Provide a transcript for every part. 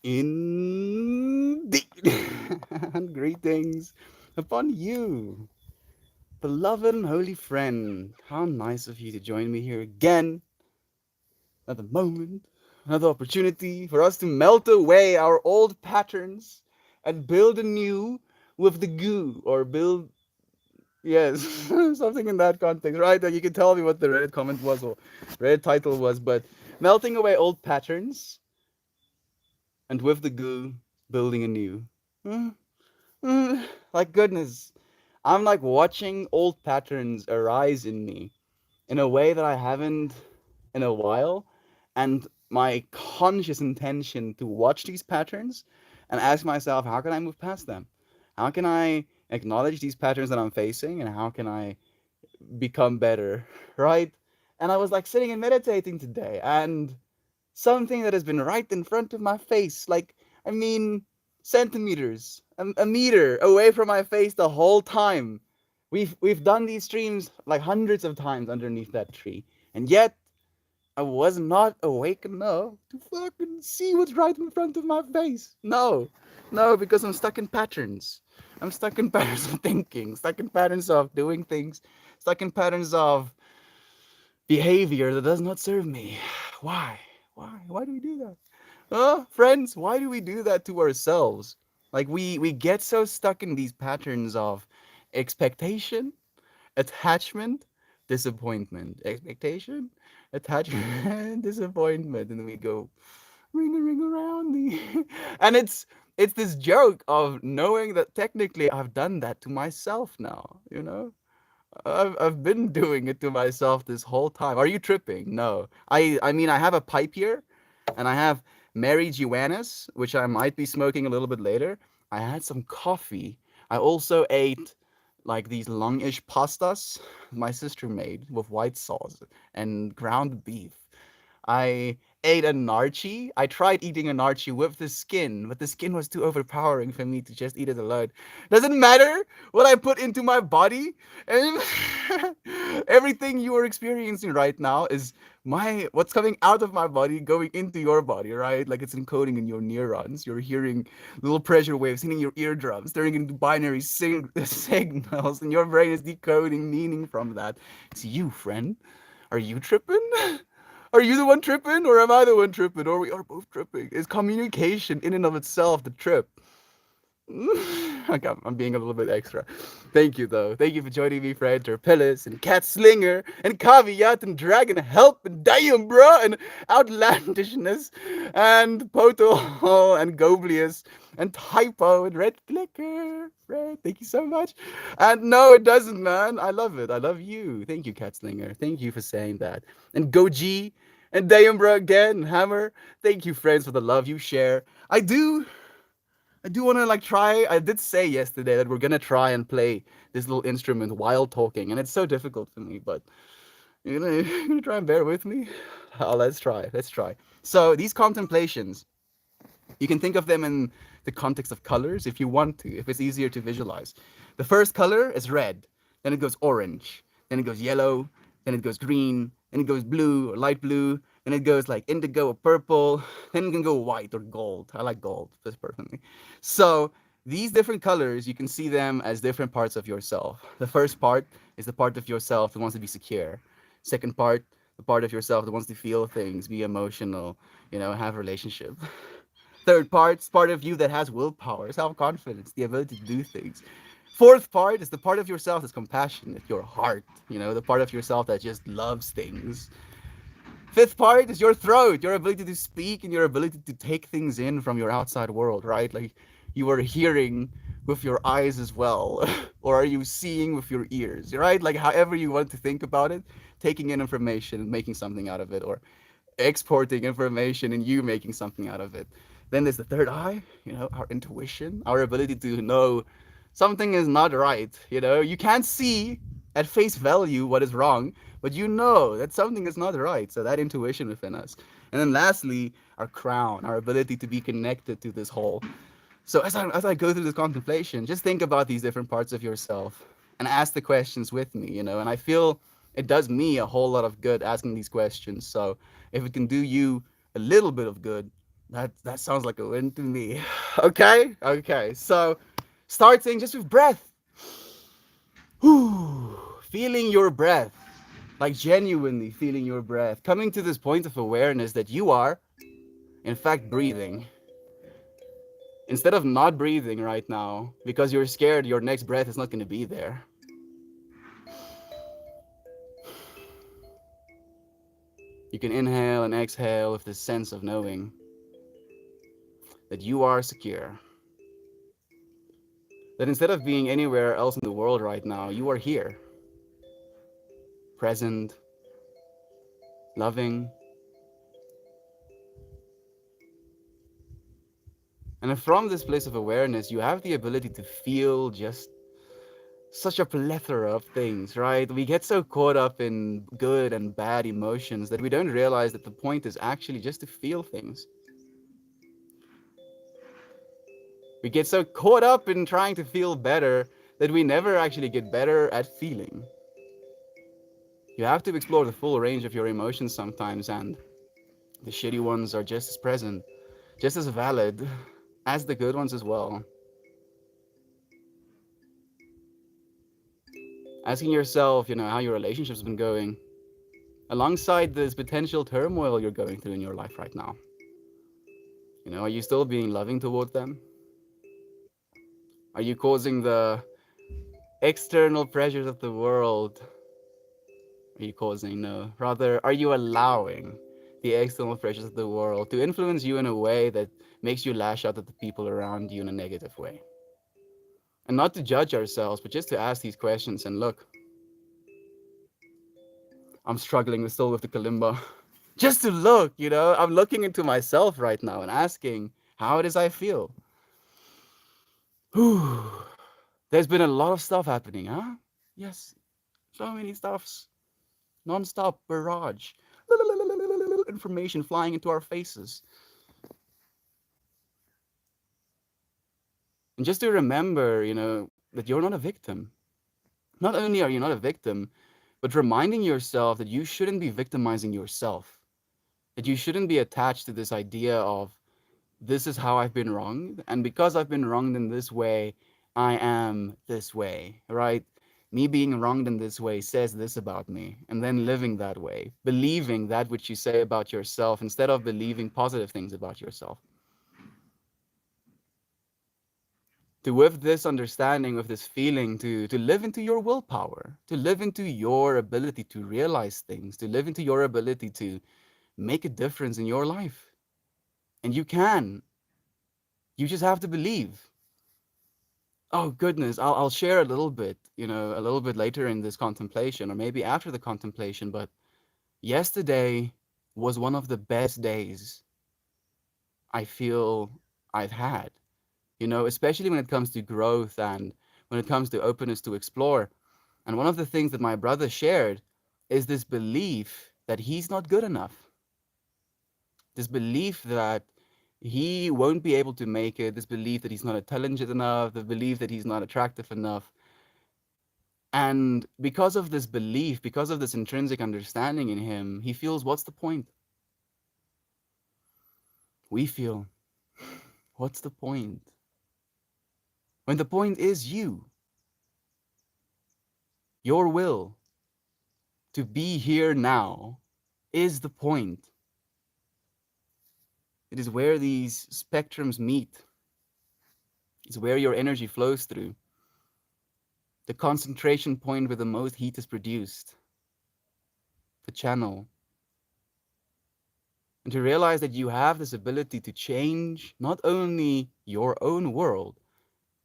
Indeed. And greetings upon you, beloved and holy friend. How nice of you to join me here again. Another moment, another opportunity for us to melt away our old patterns and build anew with the goo, or build, yes, something in that context, right? Like you can tell me what the Reddit comment was or Reddit title was, but melting away old patterns and with the goo, building anew. Hmm. Like goodness, I'm like watching old patterns arise in me in a way that I haven't in a while, and my conscious intention to watch these patterns and ask myself, how can I move past them? How can I acknowledge these patterns that I'm facing, and how can I become better, right? And I was like sitting and meditating today, and something that has been right in front of my face, like, I mean, centimeters, a meter away from my face the whole time. We've done these streams like hundreds of times underneath that tree, and yet I was not awake enough to fucking see what's right in front of my face. No, no, because I'm stuck in patterns. I'm stuck in patterns of thinking, stuck in patterns of doing things, stuck in patterns of behavior that does not serve me. Why? Why? Why do we do that? Friends, why do we do that to ourselves? Like we get so stuck in these patterns of expectation, attachment, disappointment. Expectation, attachment, disappointment, and we go ring a ring around me. And it's this joke of knowing that technically I've done that to myself now, you know? I've been doing it to myself this whole time. Are you tripping? No. I mean I have a pipe here, and I have Mary Juanas, which I might be smoking a little bit later. I had some coffee. I also ate like these longish pastas my sister made with white sauce and ground beef. I ate a narchi. I tried eating a narchi with the skin, but the skin was too overpowering for me to just eat it alone. Doesn't matter what I put into my body. And everything you are experiencing right now is my what's coming out of my body going into your body, right? Like it's encoding in your neurons. You're hearing little pressure waves hitting your eardrums, turning into binary signals, and your brain is decoding meaning from that. It's you, friend. Are you tripping? Are you the one tripping, or am I the one tripping, or we are both tripping? Is communication in and of itself the trip? Okay, I'm being a little bit extra. Thank you, though. Thank you for joining me, Fred, Terpillus, and Cat Slinger, and Caveat, and Dragon Help, and Damn, bro, and Outlandishness, and Poto, and Goblius, and Typo, and Red Clicker. Fred, thank you so much. And no, it doesn't, man. I love it. I love you. Thank you, Cat Slinger. Thank you for saying that. And Goji, and Dayumbra again, Hammer. Thank you, friends, for the love you share. I do want to like try. I did say yesterday that we're gonna try and play this little instrument while talking, and it's so difficult for me. But you're gonna try and bear with me. Oh, let's try. Let's try. So these contemplations, you can think of them in the context of colors if you want to, if it's easier to visualize. The first color is red, then it goes orange, then it goes yellow, then it goes green, then it goes blue or light blue, then it goes like indigo or purple, then it can go white or gold. I like gold, just personally. So these different colors, you can see them as different parts of yourself. The first part is the part of yourself that wants to be secure. Second part, the part of yourself that wants to feel things, be emotional, have a relationship. Third part is part of you that has willpower, self-confidence, the ability to do things. Fourth part is the part of yourself that's compassionate, your heart, the part of yourself that just loves things. Fifth part is your throat, your ability to speak and your ability to take things in from your outside world, right? Like you are hearing with your eyes as well, or are you seeing with your ears, right? Like however you want to think about it, taking in information and making something out of it, or exporting information and you making something out of it. Then there's the third eye, our intuition, our ability to know something is not right. You can't see at face value what is wrong, but you know that something is not right. So that intuition within us. And then lastly, our crown, our ability to be connected to this whole. So as I go through this contemplation, just think about these different parts of yourself and ask the questions with me, and I feel it does me a whole lot of good asking these questions. So if it can do you a little bit of good, That sounds like a win to me. Okay, okay. So, starting just with breath. Whew. Feeling your breath, like genuinely feeling your breath, coming to this point of awareness that you are, in fact, breathing. Instead of not breathing right now because you're scared your next breath is not going to be there, you can inhale and exhale with this sense of knowing that you are secure. That instead of being anywhere else in the world right now, you are here, present, loving. And from this place of awareness, you have the ability to feel just such a plethora of things, right? We get so caught up in good and bad emotions that we don't realize that the point is actually just to feel things. We get so caught up in trying to feel better that we never actually get better at feeling. You have to explore the full range of your emotions sometimes, and the shitty ones are just as present, just as valid as the good ones as well. Asking yourself, how your relationship's been going alongside this potential turmoil you're going through in your life right now. Are you still being loving toward them? Are you causing the external pressures of the world? Are you causing? No. Rather, are you allowing the external pressures of the world to influence you in a way that makes you lash out at the people around you in a negative way? And not to judge ourselves, but just to ask these questions and look, I'm struggling with still with the kalimba. Just to look, I'm looking into myself right now and asking how it is I feel. Whew. There's been a lot of stuff happening, huh? Yes, so many stuffs. Non-stop barrage. Information flying into our faces. And just to remember, that you're not a victim. Not only are you not a victim, but reminding yourself that you shouldn't be victimizing yourself. That you shouldn't be attached to this idea of this is how I've been wronged, and because I've been wronged in this way, I am this way, right? Me being wronged in this way says this about me, and then living that way, believing that which you say about yourself instead of believing positive things about yourself. To with this understanding, with this feeling, to live into your willpower, to live into your ability to realize things, to live into your ability to make a difference in your life. And you can. You just have to believe. Oh goodness, I'll share a little bit, a little bit later in this contemplation, or maybe after the contemplation, but yesterday was one of the best days I feel I've had, especially when it comes to growth and when it comes to openness to explore. And one of the things that my brother shared is this belief that he's not good enough, this belief that he won't be able to make it, this belief that he's not intelligent enough, the belief that he's not attractive enough. And because of this belief, because of this intrinsic understanding in him, he feels, what's the point? We feel, what's the point? When the point is you, your will to be here now is the point. It is where these spectrums meet. It's where your energy flows through. The concentration point where the most heat is produced. The channel. And to realize that you have this ability to change not only your own world,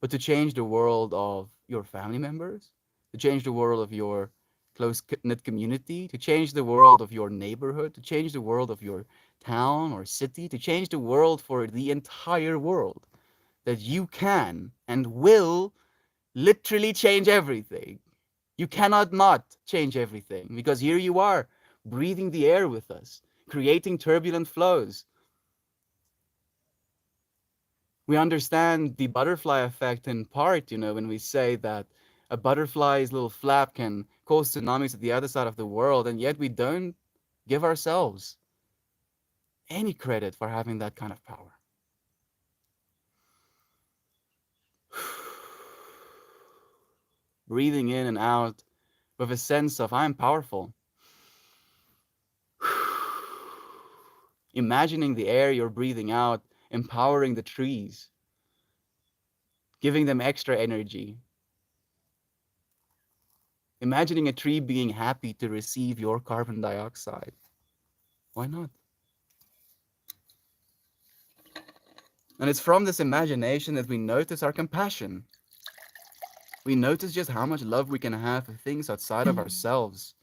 but to change the world of your family members, to change the world of your close knit community, to change the world of your neighborhood, to change the world of your town or city, to change the world for the entire world. That you can and will literally change everything. You cannot not change everything because here you are, breathing the air with us, creating turbulent flows. We understand the butterfly effect in part, when we say that a butterfly's little flap can cause tsunamis at the other side of the world, and yet we don't give ourselves any credit for having that kind of power. Breathing in and out with a sense of I'm powerful. Imagining the air you're breathing out, empowering the trees, giving them extra energy. Imagining a tree being happy to receive your carbon dioxide. Why not? And it's from this imagination that we notice our compassion. We notice just how much love we can have for things outside of ourselves.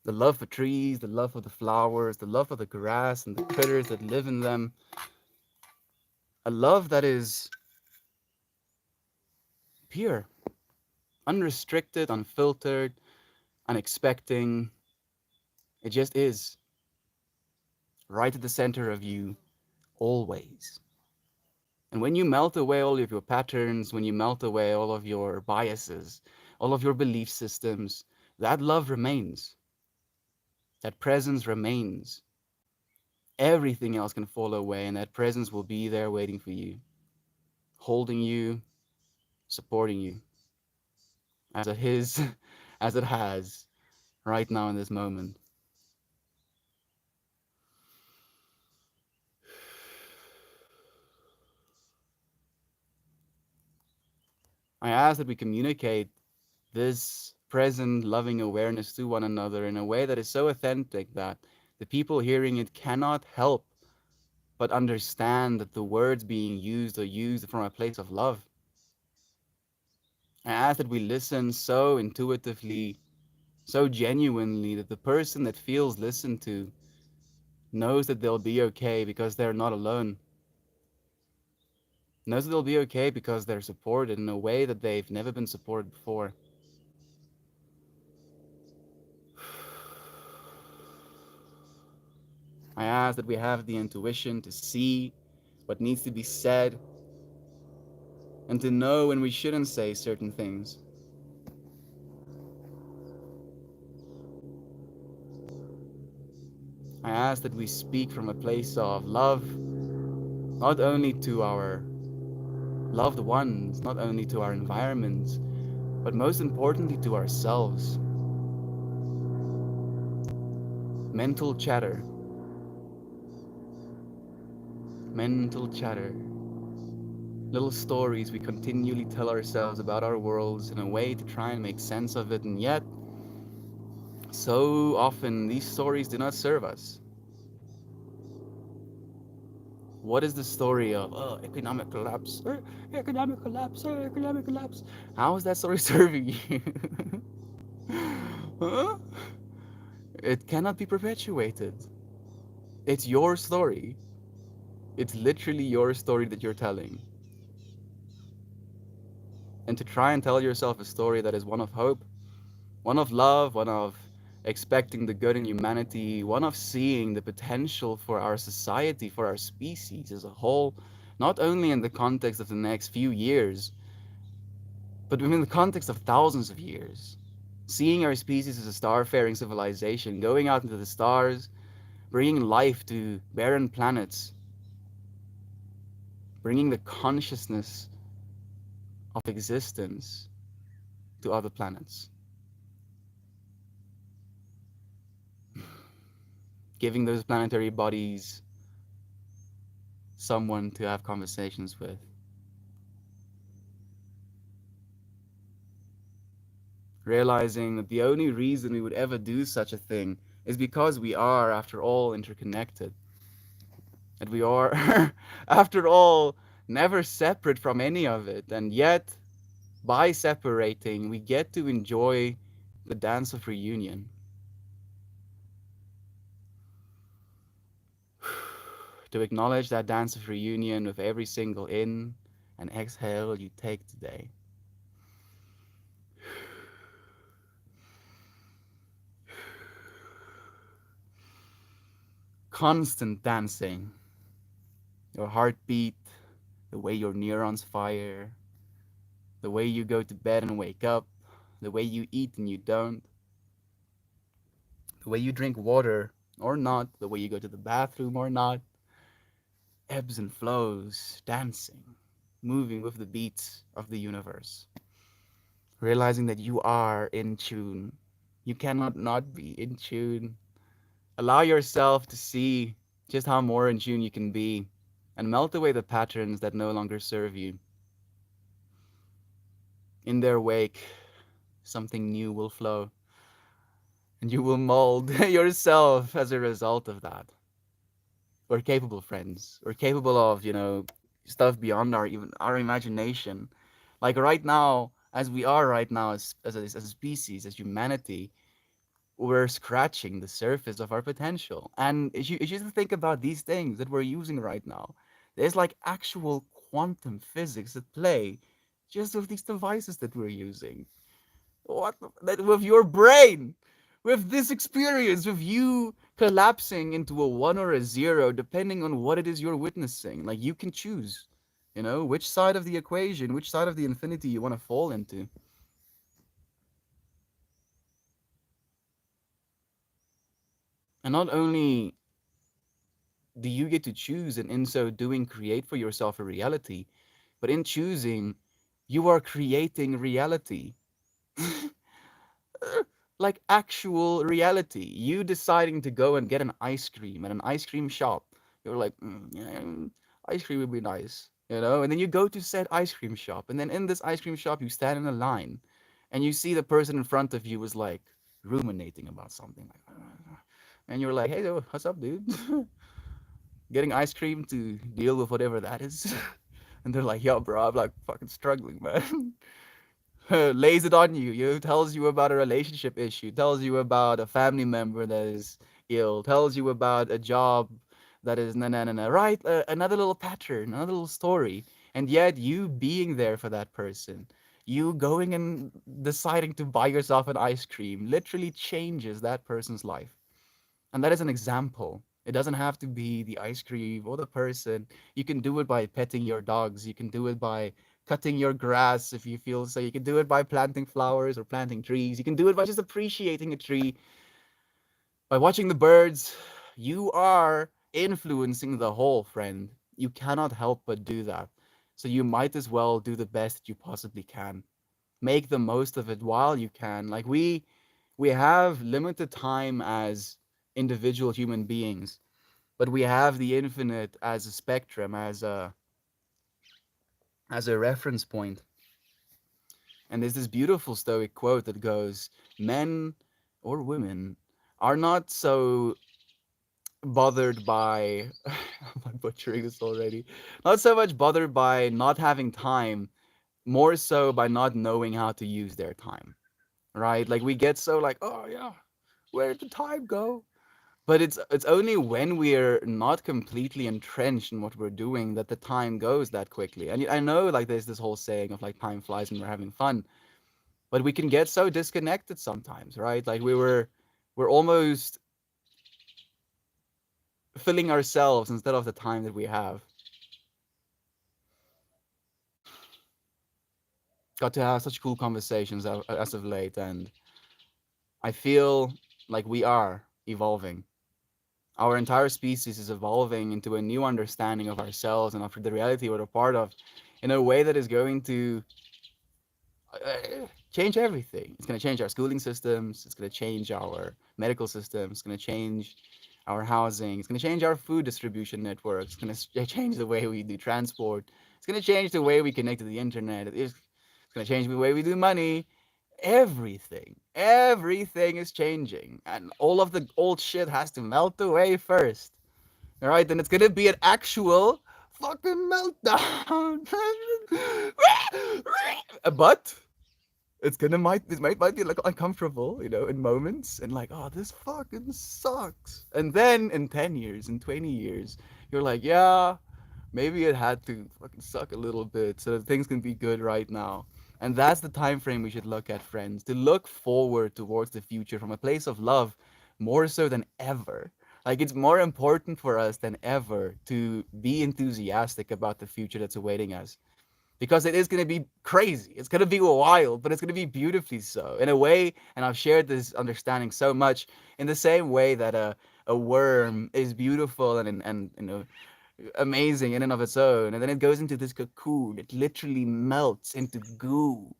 The love for trees, the love for the flowers, the love for the grass and the critters that live in them. A love that is pure, unrestricted, unfiltered, unexpecting. It just is right at the center of you, always. And when you melt away all of your patterns, when you melt away all of your biases, all of your belief systems, that love remains. That presence remains. Everything else can fall away, and that presence will be there waiting for you, holding you, supporting you, as it is, as it has right now in this moment. I ask that we communicate this present, loving awareness to one another in a way that is so authentic that the people hearing it cannot help but understand that the words being used are used from a place of love. I ask that we listen so intuitively, so genuinely that the person that feels listened to knows that they'll be okay because they're not alone, knows that they'll be okay because they're supported in a way that they've never been supported before. I ask that we have the intuition to see what needs to be said and to know when we shouldn't say certain things. I ask that we speak from a place of love, not only to our loved ones, not only to our environments, but most importantly to ourselves. Mental chatter, mental chatter. Little stories we continually tell ourselves about our worlds in a way to try and make sense of it, and yet, so often these stories do not serve us. What is the story of economic collapse? Economic collapse, economic collapse. How is that story serving you? Huh? It cannot be perpetuated. It's your story. It's literally your story that you're telling. And to try and tell yourself a story that is one of hope, one of love, one of expecting the good in humanity, one of seeing the potential for our society, for our species as a whole, not only in the context of the next few years, but within the context of thousands of years. Seeing our species as a star-faring civilization, going out into the stars, bringing life to barren planets, bringing the consciousness of existence to other planets, giving those planetary bodies someone to have conversations with. Realizing that the only reason we would ever do such a thing is because we are, after all, interconnected. That we are, after all, never separate from any of it. And yet, by separating, we get to enjoy the dance of reunion. To acknowledge that dance of reunion with every single in and exhale you take today. Constant dancing. Your heartbeat, the way your neurons fire, the way you go to bed and wake up, the way you eat and you don't, the way you drink water or not, the way you go to the bathroom or not, ebbs and flows, dancing, moving with the beats of the universe, realizing that you are in tune. You cannot not be in tune. Allow yourself to see just how more in tune you can be and melt away the patterns that no longer serve you. In their wake, something new will flow and you will mold yourself as a result of that. We're capable, friends. We're capable of, stuff beyond our even our imagination. Like right now, as we are right now as a species, as humanity, we're scratching the surface of our potential. And if you think about these things that we're using right now, there's like actual quantum physics at play just with these devices that we're using. That with your brain, with this experience, with you collapsing into a one or a zero, depending on what it is you're witnessing. Like you can choose, which side of the equation, which side of the infinity you want to fall into. And not only do you get to choose and in so doing create for yourself a reality, but in choosing, you are creating reality. Like actual reality. You deciding to go and get an ice cream at an ice cream shop. You're like, yeah, ice cream would be nice, And then you go to said ice cream shop, and then in this ice cream shop, you stand in a line, and you see the person in front of you was like ruminating about something, like, and you're like, hey, what's up, dude? Getting ice cream to deal with whatever that is. And they're like, yo, bro, I'm like fucking struggling, man. Lays it on you. Tells you about a relationship issue, tells you about a family member that is ill, tells you about a job that is na na na na. Right? Another little pattern, another little story, and yet you being there for that person, you going and deciding to buy yourself an ice cream, literally changes that person's life. And that is an example. It doesn't have to be the ice cream or the person. You can do it by petting your dogs. You can do it by cutting your grass if you feel so. You can do it by planting flowers or planting trees. You can do it by just appreciating a tree, by watching the birds. You are influencing the whole, friend. You cannot help but do that. So you might as well do the best that you possibly can. Make the most of it while you can. Like we have limited time as individual human beings, but we have the infinite as a spectrum, as a reference point. And there's this beautiful Stoic quote that goes, "Men or women are not so bothered by." I'm butchering this already. Not so much bothered by not having time, more so by not knowing how to use their time. Right? Like we get so like, oh yeah, where did the time go? But it's only when we're not completely entrenched in what we're doing that the time goes that quickly. And I know like there's this whole saying of like time flies when we're having fun, but we can get so disconnected sometimes, right? Like we're almost filling ourselves instead of the time that we have. Got to have such cool conversations as of late, and I feel like we are evolving. Our entire species is evolving into a new understanding of ourselves and of the reality we're a part of in a way that is going to change everything. It's going to change our schooling systems. It's going to change our medical systems. It's going to change our housing. It's going to change our food distribution networks. It's going to change the way we do transport. It's going to change the way we connect to the internet. It's going to change the way we do money. Everything is changing. And all of the old shit has to melt away first. All right, then it's going to be an actual fucking meltdown. But it might be like uncomfortable, in moments, and like, oh, this fucking sucks. And then in 10 years, in 20 years, you're like, yeah, maybe it had to fucking suck a little bit so that things can be good right now. And that's the time frame we should look at, friends, to look forward towards the future from a place of love more so than ever. Like it's more important for us than ever to be enthusiastic about the future that's awaiting us because it is going to be crazy. It's going to be wild, but it's going to be beautifully so in a way. And I've shared this understanding so much in the same way that a worm is beautiful and amazing in and of its own, and then it goes into this cocoon. It literally melts into goo,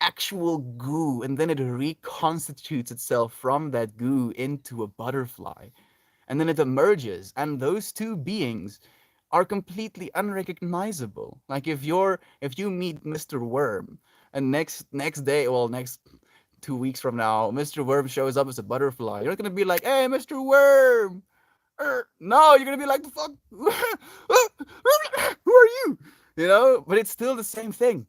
actual goo, and then it reconstitutes itself from that goo into a butterfly, and then it emerges, and those two beings are completely unrecognizable. Like if you meet Mr. Worm, and next day, well, next 2 weeks from now, Mr. Worm shows up as a butterfly, you're not gonna be like, "Hey, Mr. Worm." No, you're gonna be like, "The fuck? Who are you?" But it's still the same thing,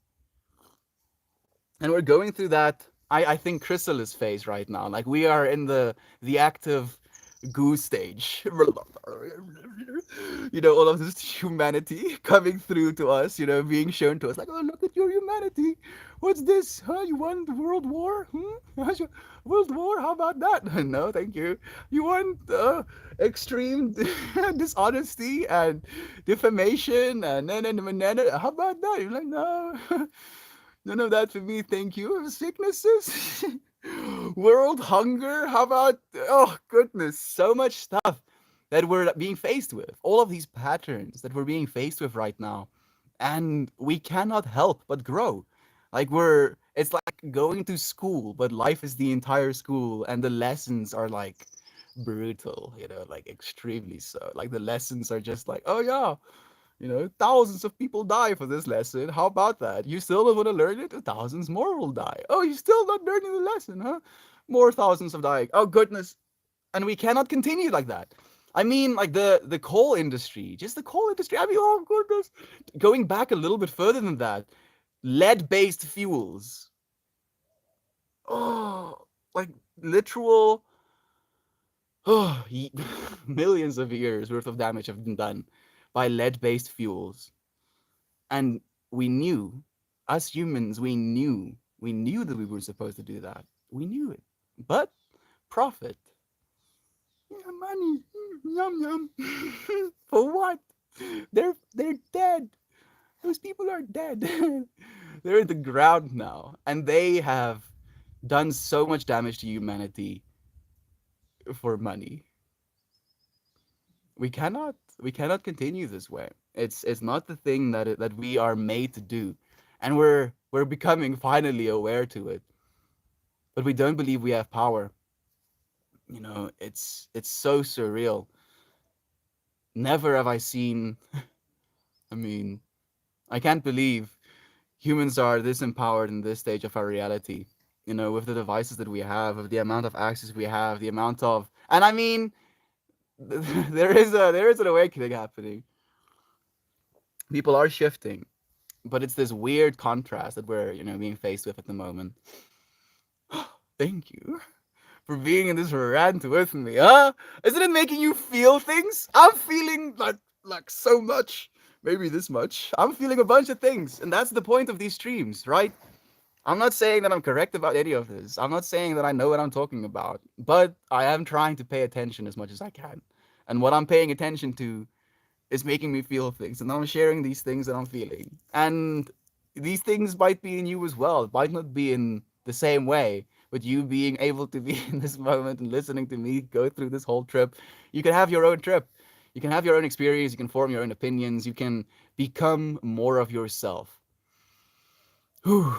and we're going through that. I think Chrysalis phase right now. Like we are in the active goo stage. All of this humanity coming through to us. Being shown to us like, oh, look at your humanity. What's this? Huh? You want the world war? World war? How about that? No, thank you. You want extreme dishonesty and defamation and how about that? You're like, no. None of that for me, thank you. Sicknesses? World hunger? How about, oh goodness, so much stuff that we're being faced with. All of these patterns that we're being faced with right now. And we cannot help but grow. It's like going to school, but life is the entire school, and the lessons are like brutal, like extremely so. Like the lessons are just like, oh yeah, thousands of people die for this lesson. How about that? You still don't want to learn it? Thousands more will die. Oh, you're still not learning the lesson, huh? More thousands of dying. Oh, goodness. And we cannot continue like that. I mean, like the coal industry, just the coal industry. I mean, oh, goodness. Going back a little bit further than that, lead based fuels. Oh, like literal oh, millions of years worth of damage have been done by lead based fuels. And we knew, as humans, we knew that we were supposed to do that. We knew it. But profit. Yeah, money. Yum yum. For what? They're dead. Those people are dead. They're in the ground now. And they have done so much damage to humanity for money. We cannot continue this way. It's not the thing that we are made to do, and we're becoming finally aware to it. But we don't believe we have power. It's so surreal. Never have I seen. I mean, I can't believe humans are this empowered in this stage of our reality. With the devices that we have, with the amount of access we have, the amount of, and I mean, there is an awakening happening. People are shifting, but it's this weird contrast that we're being faced with at the moment. Thank you for being in this rant with me, huh? Isn't it making you feel things? I'm feeling like so much, maybe this much. I'm feeling a bunch of things, and that's the point of these streams, right? I'm not saying that I'm correct about any of this. I'm not saying that I know what I'm talking about, but I am trying to pay attention as much as I can. And what I'm paying attention to is making me feel things, and I'm sharing these things that I'm feeling. And these things might be in you as well. It might not be in the same way, but you being able to be in this moment and listening to me go through this whole trip, you can have your own trip. You can have your own experience. You can form your own opinions. You can become more of yourself. Whew.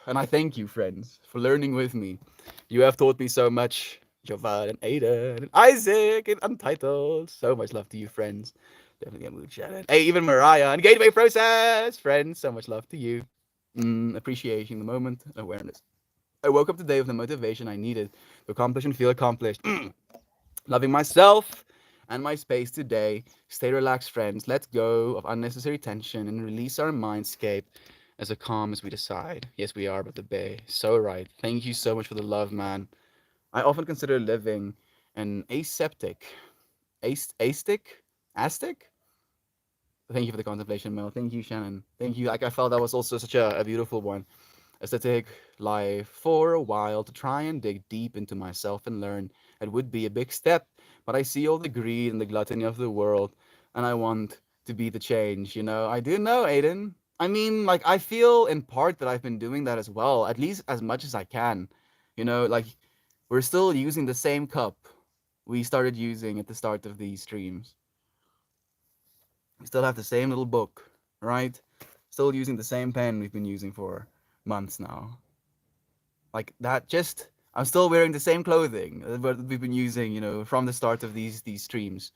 And I thank you, friends, for learning with me. You have taught me so much. Jovan and Aiden and Isaac and Untitled. So much love to you, friends. Definitely a mood shout. Hey, even Mariah and Gateway Process. Friends, so much love to you. Appreciating the moment, awareness. I woke up today with the motivation I needed to accomplish and feel accomplished. Loving myself and my space today. Stay relaxed, friends. Let go of unnecessary tension and release our mindscape as calm as we decide. Yes, we are, but the bay. So right. Thank you so much for the love, man. I often consider living an aseptic, astic, astic. Thank you for the contemplation, Mel. Thank you, Shannon. Thank you. Like I felt that was also such a beautiful one. Aesthetic life for a while to try and dig deep into myself and learn. It would be a big step, but I see all the greed and the gluttony of the world, and I want to be the change. I do know, Aiden. I mean, like I feel in part that I've been doing that as well, at least as much as I can. Like we're still using the same cup. we started using at the start of these streams. We still have the same little book, right? Still using the same pen we've been using for months now. Like that, just I'm still wearing the same clothing that we've been using, from the start of these streams.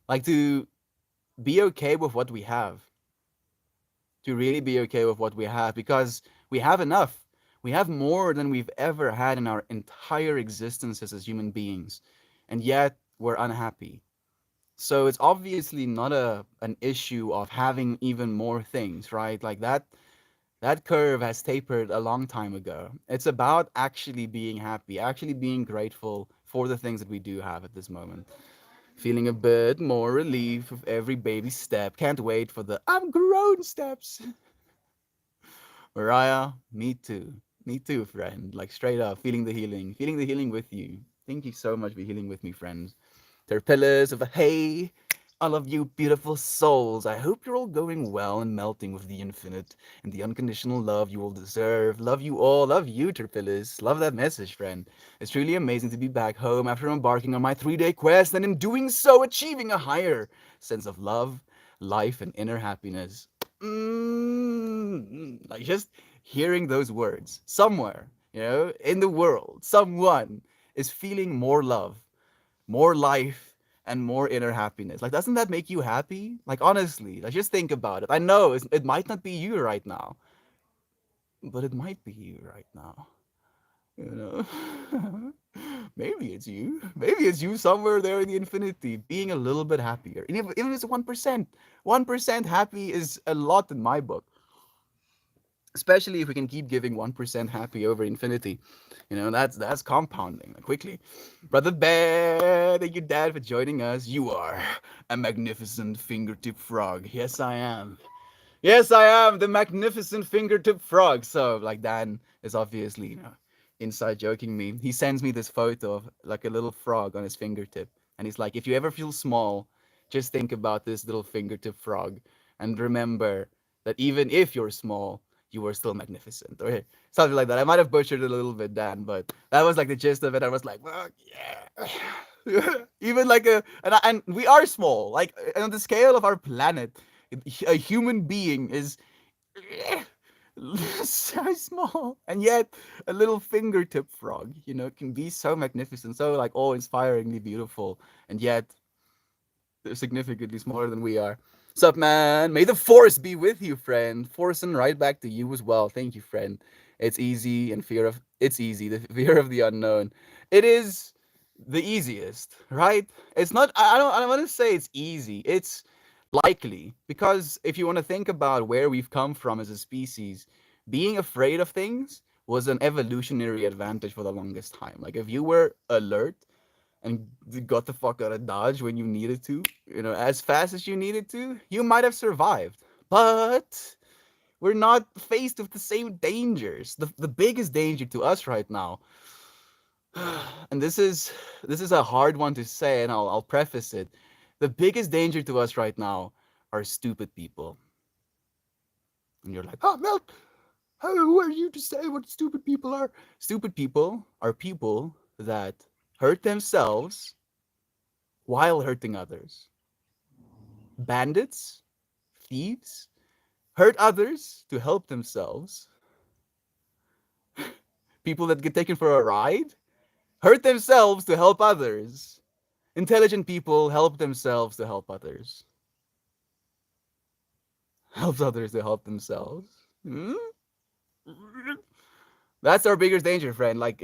Like to be okay with what we have, to really be okay with what we have, because we have enough. We have more than we've ever had in our entire existences as human beings, and yet we're unhappy. So it's obviously not an issue of having even more things, right? Like that curve has tapered a long time ago. It's about actually being happy, actually being grateful for the things that we do have at this moment. Feeling a bit more relief with every baby step. Can't wait for the I'm grown steps. Mariah, me too. Me too, friend. Like straight up, feeling the healing with you. Thank you so much for healing with me, friends. They're pillars of a hay. All of you beautiful souls, I hope you're all going well and melting with the infinite and the unconditional love you all deserve. Love you all. Love you, Terpillus. Love that message, friend. It's truly amazing to be back home after embarking on my 3-day quest and in doing so achieving a higher sense of love, life, and inner happiness. Like just hearing those words somewhere, in the world, someone is feeling more love, more life, and more inner happiness. Like, doesn't that make you happy? Like, honestly, like, just think about it. I know it might not be you right now, but it might be you right now. You know, maybe it's you. Maybe it's you somewhere there in the infinity, being a little bit happier. And even if it's 1%, 1% happy is a lot in my book, especially if we can keep giving 1% happy over infinity. That's compounding quickly. Brother Bear, thank you, Dad, for joining us. You are a magnificent fingertip frog. Yes, I am. Yes, I am the magnificent fingertip frog. So, like, Dan is obviously, inside joking me. He sends me this photo of like a little frog on his fingertip. And he's like, if you ever feel small, just think about this little fingertip frog and remember that even if you're small, you are still magnificent. Or something like that. I might have butchered it a little bit, Dan, but that was like the gist of it. I was like, well, yeah. Even like and we are small. Like on the scale of our planet, a human being is so small, and yet a little fingertip frog, can be so magnificent, so like awe-inspiringly beautiful, and yet they're significantly smaller than we are. Sup, man? May the force be with you, friend. Force and right back to you as well. Thank you, friend. It's easy. The fear of the unknown. It is the easiest, right? It's not. I don't want to say it's easy. It's likely because if you want to think about where we've come from as a species, being afraid of things was an evolutionary advantage for the longest time. Like if you were alert and got the fuck out of Dodge when you needed to, as fast as you needed to, you might have survived. But we're not faced with the same dangers. The biggest danger to us right now, and this is a hard one to say, and I'll preface it. The biggest danger to us right now are stupid people. And you're like, oh, Mel, who are you to say what stupid people are? Stupid people are people that hurt themselves while hurting others. Bandits, thieves, hurt others to help themselves. People that get taken for a ride, hurt themselves to help others. Intelligent people help themselves to help others. Helps others to help themselves. Hmm? That's our biggest danger, friend. Like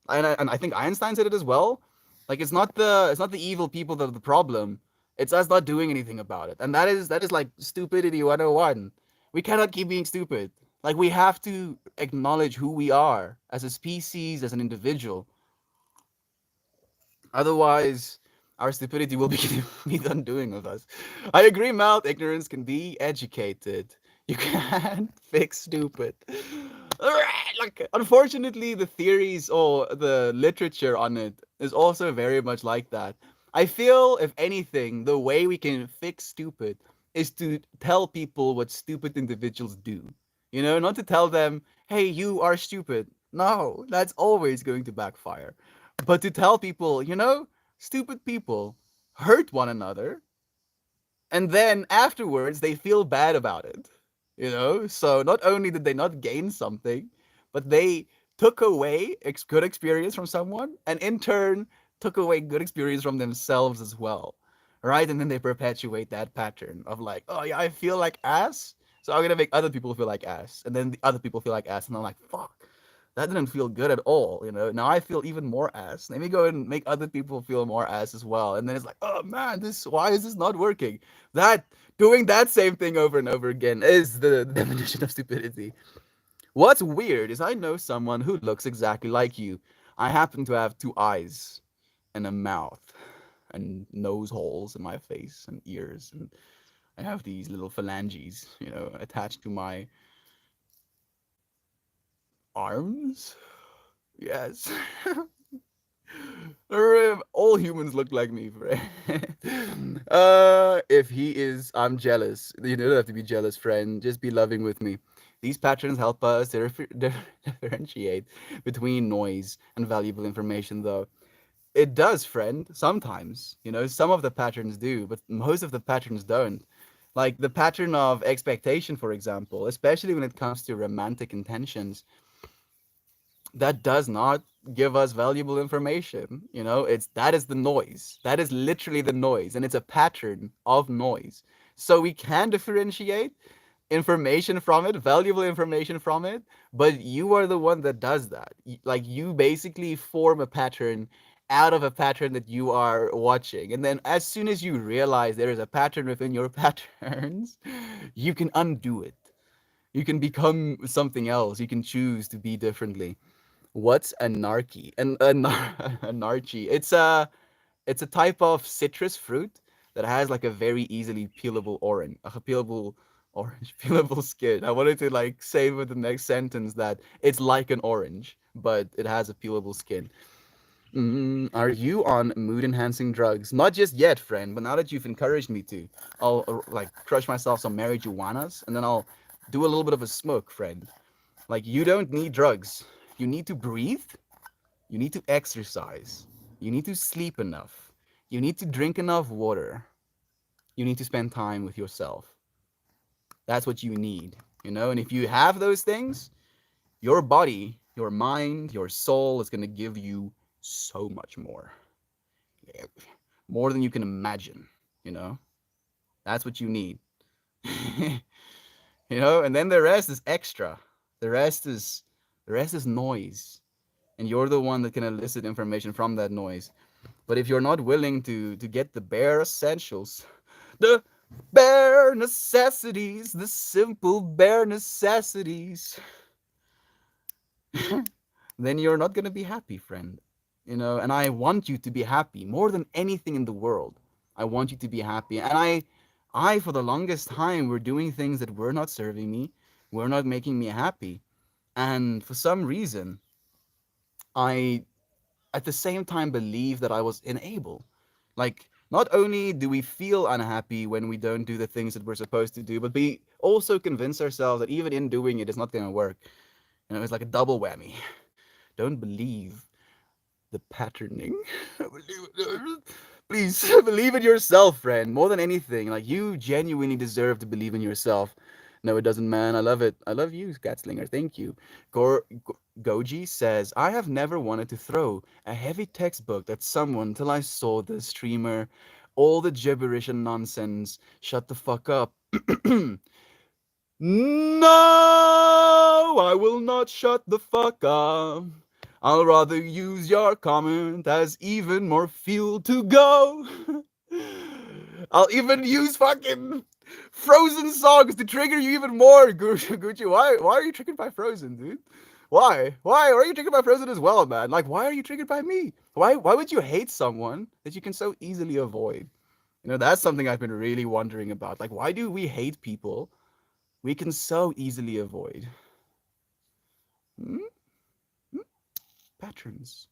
and I think Einstein said it as well. Like it's not the evil people that are the problem. It's us not doing anything about it. And that is like stupidity 101. We cannot keep being stupid. Like we have to acknowledge who we are as a species, as an individual. Otherwise, our stupidity will be, be the undoing of us. I agree, Mouth. Ignorance can be educated. You can't fix stupid. Like, unfortunately, the theories or the literature on it is also very much like that. I feel, if anything, the way we can fix stupid is to tell people what stupid individuals do. Not to tell them, hey, you are stupid. No, that's always going to backfire. But to tell people, stupid people hurt one another, and then afterwards they feel bad about it. So not only did they not gain something, but they took away good experience from someone, and in turn took away good experience from themselves as well, right? And then they perpetuate that pattern of like, oh yeah, I feel like ass, so I'm gonna make other people feel like ass, and then the other people feel like ass, and I'm like, fuck, that didn't feel good at all. Now I feel even more ass. Let me go and make other people feel more ass as well. And then it's like, oh man, this why is this not working? That doing that same thing over and over again is the definition of stupidity. What's weird is I know someone who looks exactly like you. I happen to have two eyes and a mouth and nose holes in my face and ears, and I have these little phalanges, attached to my arms. Yes. All humans look like me, friend. If he is, I'm jealous. You don't have to be jealous, friend. Just be loving with me. These patterns help us to differentiate between noise and valuable information, though. It does, friend, sometimes. Some of the patterns do, but most of the patterns don't. Like the pattern of expectation, for example, especially when it comes to romantic intentions, that does not give us valuable information. It's that is the noise. That is literally the noise, and it's a pattern of noise. So we can differentiate information from it, valuable information from it, but you are the one that does that. Like you basically form a pattern out of a pattern that you are watching. And then as soon as you realize there is a pattern within your patterns, you can undo it. You can become something else. You can choose to be differently. What's anarchy? And anarchy. It's a type of citrus fruit that has like a very easily peelable orange, peelable skin. I wanted to like say with the next sentence that it's like an orange, but it has a peelable skin. Are you on mood enhancing drugs? Not just yet, friend, but now that you've encouraged me to, I'll like crush myself some marijuanas, and then I'll do a little bit of a smoke, friend. Like you don't need drugs. You need to breathe, you need to exercise. You need to sleep enough. You need to drink enough water. You need to spend time with yourself. That's what you need. And if you have those things, your body, your mind, your soul is going to give you so much more. More than you can imagine. You know? That's what you need. And then the rest is extra. The rest is the rest is noise. And you're the one that can elicit information from that noise. But if you're not willing to get the bare essentials, the bare necessities, the simple bare necessities, then you're not going to be happy, friend. And I want you to be happy more than anything in the world. I want you to be happy. And I for the longest time were doing things that were not serving me, were not making me happy. And for some reason, I at the same time believe that I was unable. Like, not only do we feel unhappy when we don't do the things that we're supposed to do, but we also convince ourselves that even in doing it, it's not going to work. It's like a double whammy. Don't believe the patterning. Please believe in yourself, friend, more than anything. Like, you genuinely deserve to believe in yourself. No, it doesn't, man. I love it. I love you, Gatslinger. Thank you. Goji says, I have never wanted to throw a heavy textbook at someone till I saw the streamer. All the gibberish and nonsense. Shut the fuck up. No, I will not shut the fuck up. I'll rather use your comment as even more fuel to go. I'll even use fucking Frozen songs to trigger you even more, Gucci. Why are you triggered by Frozen, dude? Why? Why are you triggered by Frozen as well, man? Like, why are you triggered by me? Why would you hate someone that you can so easily avoid? That's something I've been really wondering about. Like, why do we hate people we can so easily avoid? Hmm? Hmm? Patterns.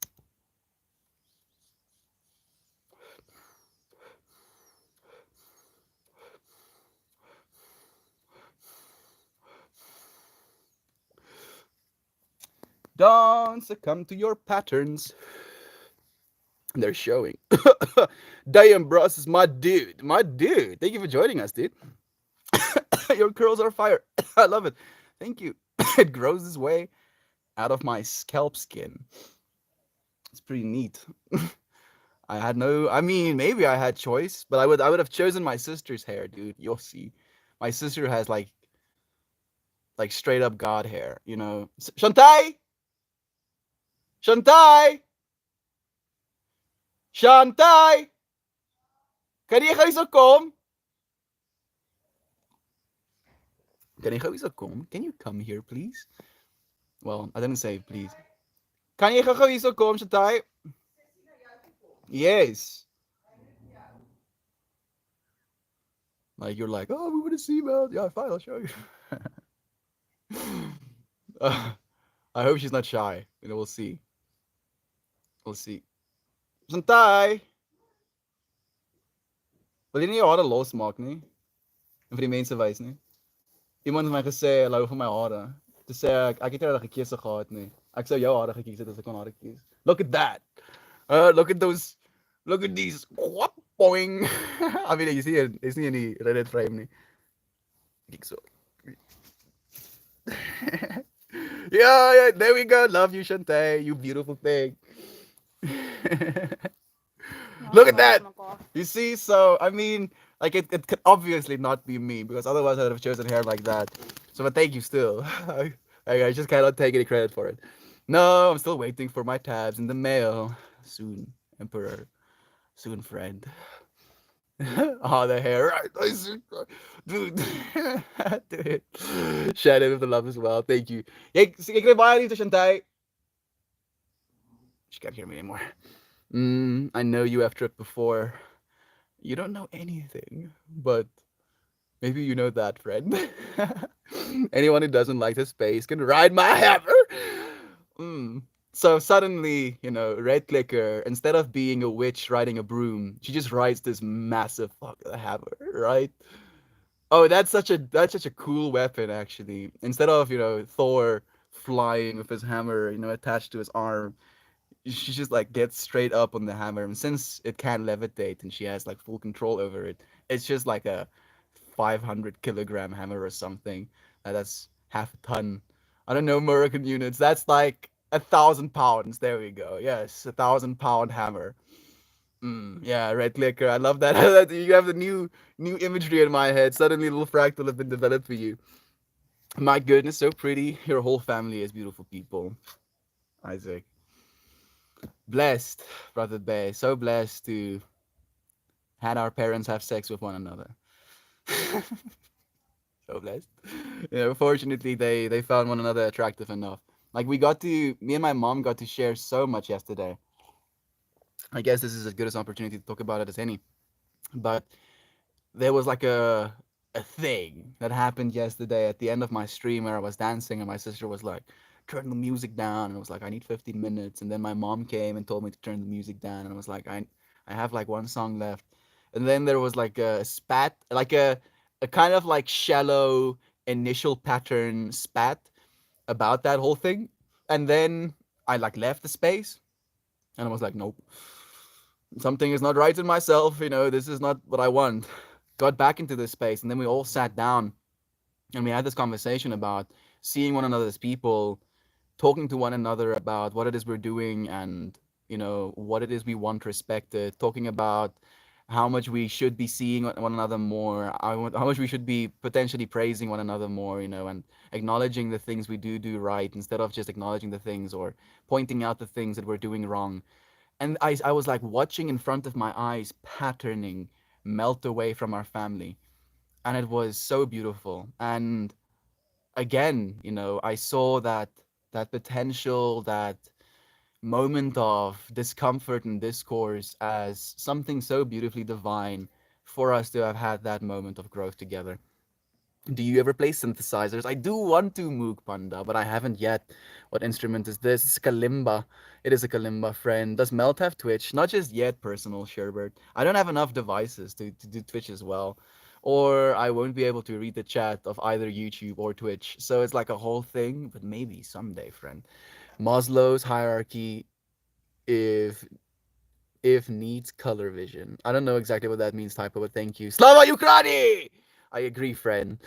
Don't succumb to your patterns. They're showing. Damn, bros is my dude. My dude. Thank you for joining us, dude. Your curls are fire. I love it. Thank you. It grows its way out of my scalp skin. It's pretty neat. I had no. I mean, maybe I had choice, but I would have chosen my sister's hair, dude. You'll see. My sister has like straight up god hair. You know. Shantai, Shantai, Shantai. Kan je gaan zo kom? Kan je gaan zo kom? Can you come here, please? Well, I didn't say please. Kan je gaan zo kom, Shantai? Yes. Like you're like, oh, we want to see about. Yeah, fine, I'll show you. uh, I hope she's not shy. You know, we'll see. We'll see. Shantai! Wil jy nie jou hare losmaak nie? En vir die mense wys nie? Iemand het my gesê hulle hou van my hare. Toe sê ek het nie regtig 'n keuse gehad nie. Ek sou jou hare gekies het as ek kon hare kies. Look at that. Look at those. Look at these. What boing. I mean, you see it. It's nie in die Reddit frame nie. Kyk so. Yeah, there we go. Love you, Shantae. You beautiful thing. Look at that. You see, so I mean, like it could obviously not be me because otherwise I would have chosen hair like that. So, but thank you still. I just cannot take any credit for it. No, I'm still waiting for my tabs in the mail. Soon, Emperor. Soon, friend. Oh, the hair. Dude. Dude. Shadow of the love as well. Thank you. Jy kry baie liefde, Shantai. She can't hear me anymore. I know you have tripped before. You don't know anything, but maybe you know that, friend. Anyone who doesn't like the space can ride my hammer. So suddenly, you know, Red Clicker, instead of being a witch riding a broom, she just rides this massive fucking hammer, right? Oh, that's such a cool weapon, actually. Instead of, you know, Thor flying with his hammer, you know, attached to his arm, she just like gets straight up on the hammer, and since it can levitate and she has like full control over it, it's just like a 500 kilogram hammer or something. That's half a ton. I don't know American units. That's like 1,000 pounds. There we go. Yes, 1,000 pound hammer. Yeah, Red Clicker. I love that. You have the new imagery in my head. Suddenly, a little fractal have been developed for you. My goodness, so pretty. Your whole family is beautiful people, Isaac. Blessed, brother Bay. So blessed to had our parents have sex with one another. So blessed. You know, fortunately, they found one another attractive enough. Like me and my mom got to share so much yesterday. I guess this is as good as an opportunity to talk about it as any. But there was like a thing that happened yesterday at the end of my stream where I was dancing and my sister was like, turn the music down, and I was like, I need 15 minutes, and then my mom came and told me to turn the music down, and I was like, I have like one song left, and then there was like a spat, like a kind of like shallow initial pattern spat about that whole thing, and then I like left the space, and I was like, nope, something is not right in myself, you know, this is not what I want. Got back into this space, and then we all sat down and we had this conversation about seeing one another as people, talking to one another about what it is we're doing, and you know what it is we want respected, talking about how much we should be seeing one another more, how much we should be potentially praising one another more, you know, and acknowledging the things we do right instead of just acknowledging the things or pointing out the things that we're doing wrong. And I was like watching in front of my eyes patterning melt away from our family, and it was so beautiful. And again, you know, I saw that potential, that moment of discomfort and discourse as something so beautifully divine for us to have had that moment of growth together. Do you ever play synthesizers? I do want to, Moog Panda, but I haven't yet. What instrument is this? It's a kalimba. It is a kalimba, friend. Does Melt have Twitch? Not just yet, personal Sherbert. I don't have enough devices to do Twitch as well. Or I won't be able to read the chat of either YouTube or Twitch. So it's like a whole thing, but maybe someday, friend. Maslow's hierarchy, if if needs color vision. I don't know exactly what that means, typo, but thank you. Slava Ukraini! I agree, friend.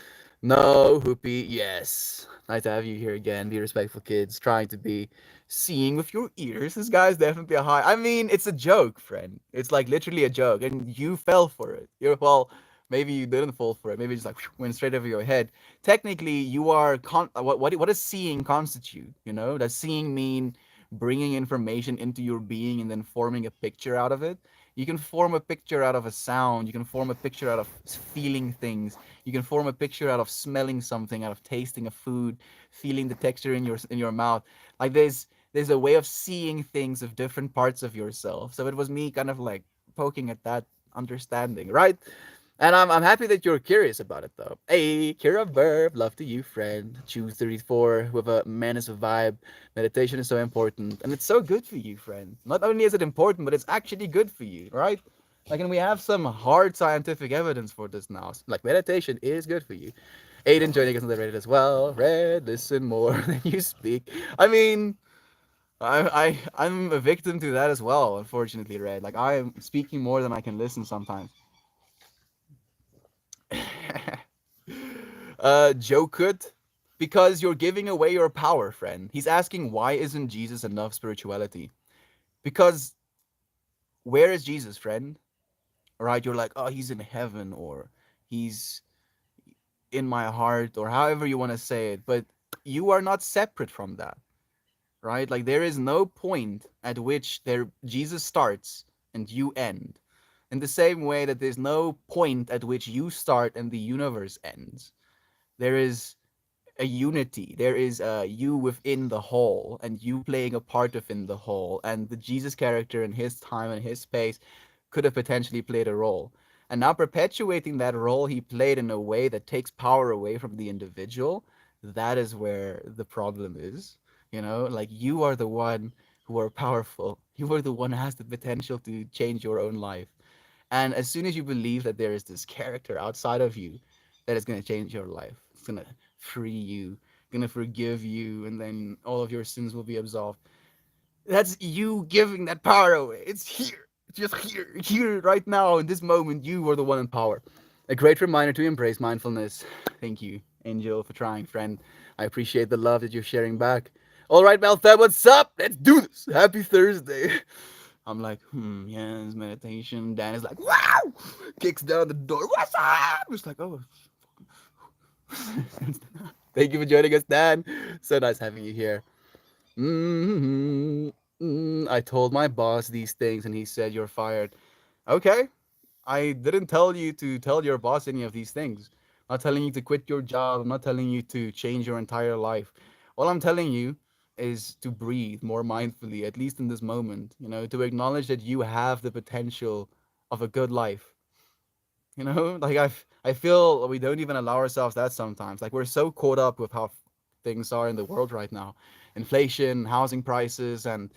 No, Hoopy, yes. Nice to have you here again. Be respectful, kids. Trying to be seeing with your ears. This guy's definitely a high. I mean, it's a joke, friend. It's like literally a joke, and you fell for it. You're well. Maybe you didn't fall for it. Maybe it just like went straight over your head. Technically, you are what does seeing constitute? You know, does seeing mean bringing information into your being and then forming a picture out of it? You can form a picture out of a sound. You can form a picture out of feeling things. You can form a picture out of smelling something, out of tasting a food, feeling the texture in your mouth. Like there's a way of seeing things of different parts of yourself. So it was me kind of like poking at that understanding, right? And I'm happy that you're curious about it though. Hey, Kira Verb, love to you, friend. Choose 34 with a menace of vibe. Meditation is so important. And it's so good for you, friend. Not only is it important, but it's actually good for you, right? Like, and we have some hard scientific evidence for this now. Like, meditation is good for you. Aiden joining us on the Reddit as well. Red, listen more than you speak. I mean, I'm a victim to that as well, unfortunately, Red. Like, I am speaking more than I can listen sometimes. Joe could. Because you're giving away your power, friend. He's asking, why isn't Jesus enough spirituality? Because where is Jesus, friend? Right? You're like, oh, he's in heaven, or he's in my heart, or however you want to say it. But you are not separate from that, right? Like there is no point at which there Jesus starts and you end. In the same way that there's no point at which you start and the universe ends. There is a unity. There is a you within the whole, and you playing a part within the whole. And the Jesus character in his time and his space could have potentially played a role. And now perpetuating that role he played in a way that takes power away from the individual, that is where the problem is. You know, like you are the one who are powerful. You are the one who has the potential to change your own life. And as soon as you believe that there is this character outside of you that is going to change your life, it's going to free you, going to forgive you, and then all of your sins will be absolved. That's you giving that power away. It's here. It's just here, right now, in this moment. You are the one in power. A great reminder to embrace mindfulness. Thank you, Angel, for trying, friend. I appreciate the love that you're sharing back. All right, Malthab, what's up? Let's do this. Happy Thursday. I'm like, yes, meditation. Dan is like, wow! Kicks down the door. What's up? It's like, oh. Thank you for joining us, Dan. So nice having you here. I told my boss these things and he said, you're fired. Okay. I didn't tell you to tell your boss any of these things. I'm not telling you to quit your job. I'm not telling you to change your entire life. All I'm telling you is to breathe more mindfully, at least in this moment, you know, to acknowledge that you have the potential of a good life. You know, like I feel we don't even allow ourselves that sometimes. Like we're so caught up with how things are in the world right now. Inflation, housing prices, and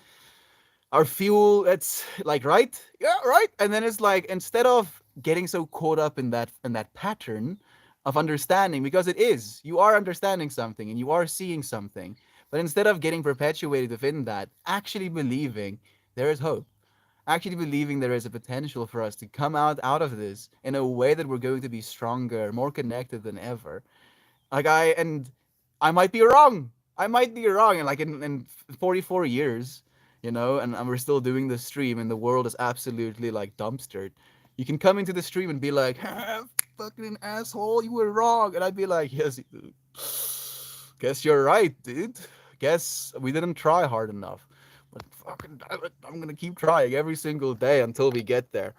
our fuel, it's like right, yeah, right. And then it's like instead of getting so caught up in that pattern of understanding, because it is, you are understanding something and you are seeing something, but instead of getting perpetuated within that, actually believing there is hope, actually believing there is a potential for us to come out of this in a way that we're going to be stronger, more connected than ever. Like I might be wrong. I might be wrong. And like in 44 years, you know, and we're still doing the stream, and the world is absolutely like dumpstered. You can come into the stream and be like, "Fucking asshole, you were wrong," and I'd be like, "Yes, dude. Guess you're right, dude. Guess we didn't try hard enough." But fucking, I'm gonna keep trying every single day until we get there.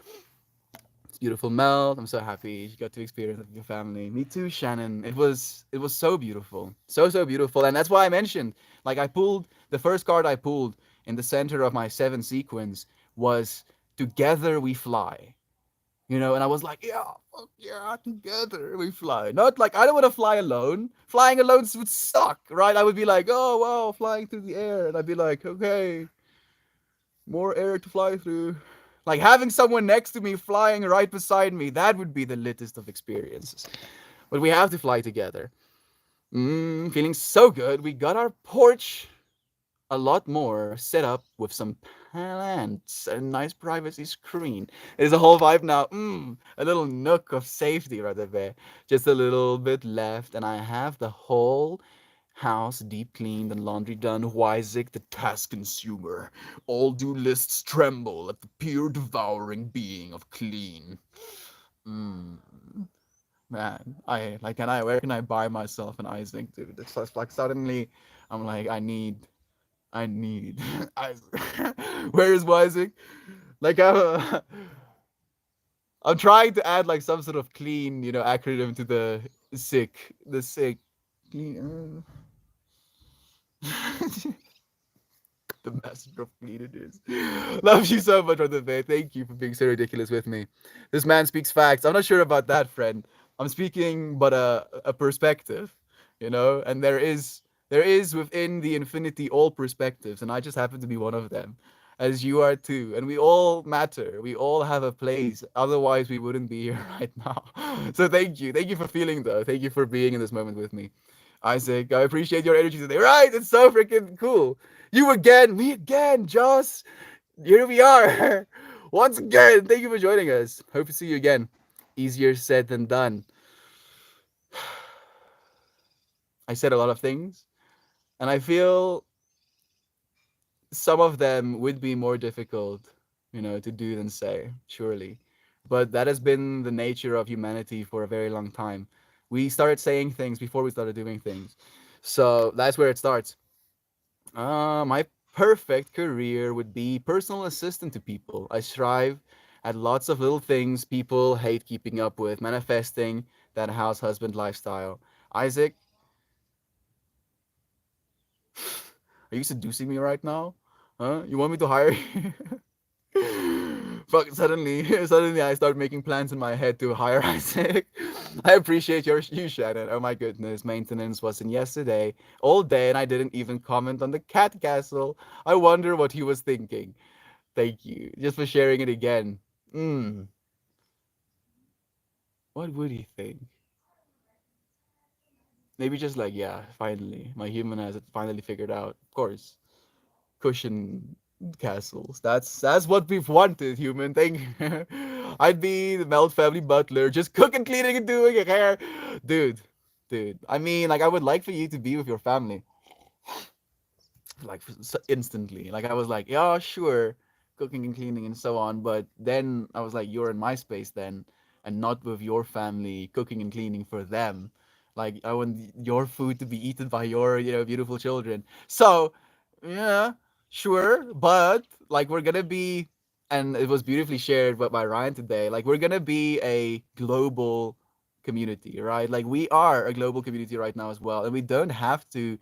It's beautiful, Mel. I'm so happy you got to experience it with your family. Me too, Shannon. It was so beautiful, so beautiful, and that's why I mentioned. Like I pulled the first card I pulled in the center of my seven sequence was "Together We Fly." You know, and I was like, yeah, fuck yeah, together we fly. Not like I don't want to fly alone. Flying alone would suck, right? I would be like, oh wow, flying through the air, and I'd be like, okay, more air to fly through. Like having someone next to me flying right beside me, that would be the littest of experiences. But we have to fly together. Feeling so good. We got our porch. a lot more set up with some plants, a nice privacy screen. There's a whole vibe now. A little nook of safety right there. Just a little bit left, and I have the whole house deep cleaned and laundry done. Wyzik, the task consumer. All do lists tremble at the pure devouring being of clean. Mmm. Man, I like, can I? Where can I buy myself an Isaac, dude? It's just like suddenly, I'm like, I need Isaac. Where is Isaac? Like I'm trying to add like some sort of clean, acronym to the sick, clean, the master of clean it is. Love you so much, Brother Bay. Thank you for being so ridiculous with me. This man speaks facts. I'm not sure about that, friend. I'm speaking but a perspective, and there is within the infinity all perspectives, and I just happen to be one of them, as you are too. And we all matter. We all have a place. Otherwise, we wouldn't be here right now. So thank you. Thank you for feeling though. Thank you for being in this moment with me. Isaac, I appreciate your energy today. Right? It's so freaking cool. You again, me again, Joss. Here we are. Once again, thank you for joining us. Hope to see you again. Easier said than done. I said a lot of things, and I feel some of them would be more difficult, to do than say, surely. But that has been the nature of humanity for a very long time. We started saying things before we started doing things. So that's where it starts. My perfect career would be personal assistant to people. I strive at lots of little things people hate keeping up with, manifesting that house husband lifestyle. Isaac, are you seducing me right now? Huh? You want me to hire you? Fuck, suddenly I start making plans in my head to hire Isaac. I appreciate you, Shannon. Oh my goodness, maintenance wasn't yesterday all day, and I didn't even comment on the cat castle. I wonder what he was thinking. Thank you just for sharing it again. What would he think? Maybe just like, yeah, finally, my human has it finally figured out. Of course, cushion castles. That's what we've wanted, human. Thank you. I'd be the Melt family butler, just cooking, cleaning, and doing your hair, dude. Dude, I mean, like, I would like for you to be with your family, like instantly. Like, I was like, yeah, sure, cooking and cleaning and so on. But then I was like, you're in my space then, and not with your family, cooking and cleaning for them. Like, I want your food to be eaten by your, beautiful children. So, yeah, sure, but like, we're gonna be, and it was beautifully shared by Ryan today. Like, we're gonna be a global community, right? Like, we are a global community right now as well, and we don't have to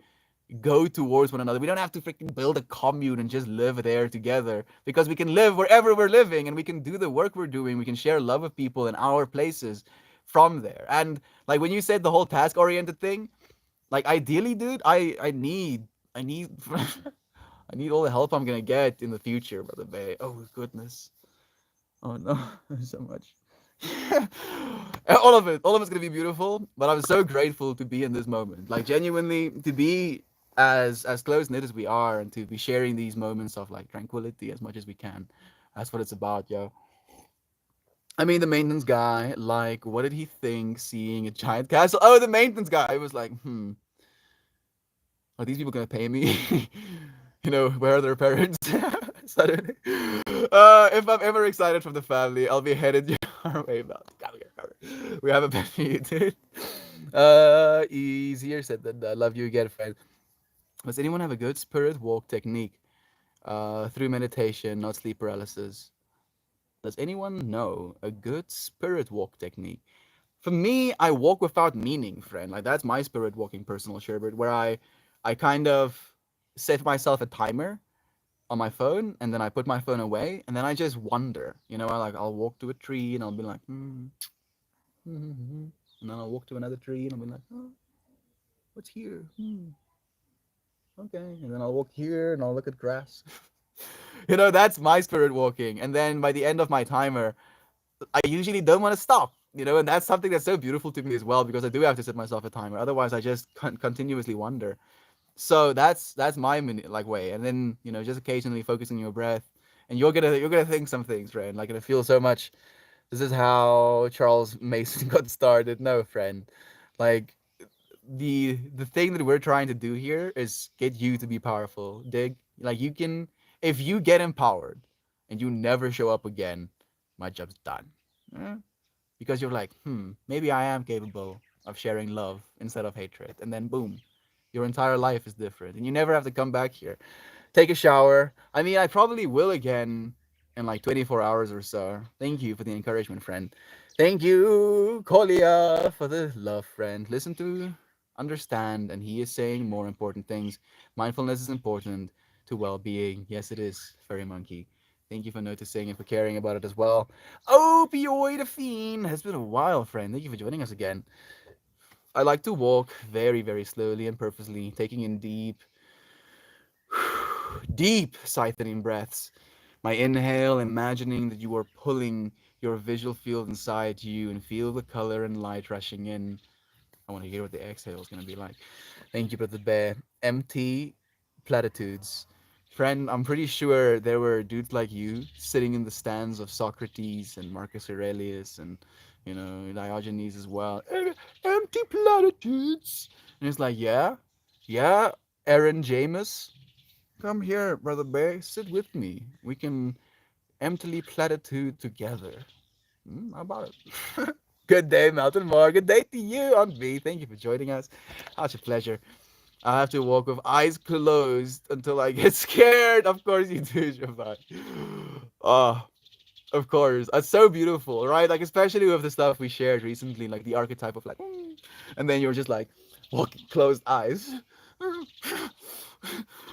go towards one another. We don't have to freaking build a commune and just live there together, because we can live wherever we're living, and we can do the work we're doing. We can share love with people in our places from there. And like, when you said the whole task oriented thing, like, ideally, dude, I need I need all the help I'm gonna get in the future, brother Bay. Oh goodness. Oh no, so much. All of it's gonna be beautiful. But I'm so grateful to be in this moment. Like, genuinely, to be as close knit as we are, and to be sharing these moments of like tranquility as much as we can. That's what it's about, yo. I mean, the maintenance guy, like, what did he think seeing a giant castle? Oh, the maintenance guy. I was like, are these people gonna pay me? Where are their parents? Suddenly. If I'm ever excited from the family, I'll be headed your way. Come here, come here. We have a pet for you, dude. Easier said than done. Love you again, friend. Does anyone have a good spirit walk technique? Through meditation, not sleep paralysis. Does anyone know a good spirit walk technique? For me, I walk without meaning, friend. Like, that's my spirit walking personal sherbet, where I kind of set myself a timer on my phone, and then I put my phone away, and then I just wonder. I'll walk to a tree and I'll be like, and then I'll walk to another tree and I'll be like, oh, what's here? Okay, and then I'll walk here and I'll look at grass. That's my spirit walking. And then by the end of my timer, I usually don't want to stop. And that's something that's so beautiful to me as well, because I do have to set myself a timer. Otherwise, I just continuously wonder. So that's my like way, and then just occasionally focusing your breath, and you're gonna think some things, friend. Like, gonna feel so much. This is how Charles Mason got started. No, friend. Like, the thing that we're trying to do here is get you to be powerful. Dig? Like, you can, if you get empowered and you never show up again, my job's done. Eh? Because you're like, maybe I am capable of sharing love instead of hatred, and then boom, your entire life is different, and you never have to come back here. Take a shower. I mean, I probably will again in like 24 hours or so. Thank you for the encouragement, friend. Thank you, Kolia, for the love, friend. Listen to, understand, and he is saying more important things. Mindfulness is important to well being. Yes, it is, Fairy Monkey. Thank you for noticing and for caring about it as well. Opioid Fiend has been a while, friend. Thank you for joining us again. I like to walk very, very slowly and purposely, taking in deep siphoning breaths. My inhale, imagining that you are pulling your visual field inside you and feel the color and light rushing in. I want to hear what the exhale is going to be like. Thank you, Brother Bear. Empty platitudes. Friend, I'm pretty sure there were dudes like you sitting in the stands of Socrates and Marcus Aurelius and, Diogenes as well. Empty platitudes. And it's like, yeah, yeah, Aaron James, come here, Brother Bear, sit with me. We can emptily platitude together. How about it? Good day, Mountain Moore. Good day to you, Aunt B. Thank you for joining us. Such a pleasure. I have to walk with eyes closed until I get scared. Of course you do, Shabbat. Oh, of course. That's so beautiful, right? Like, especially with the stuff we shared recently, like the archetype of like, and then you're just like, walking closed eyes.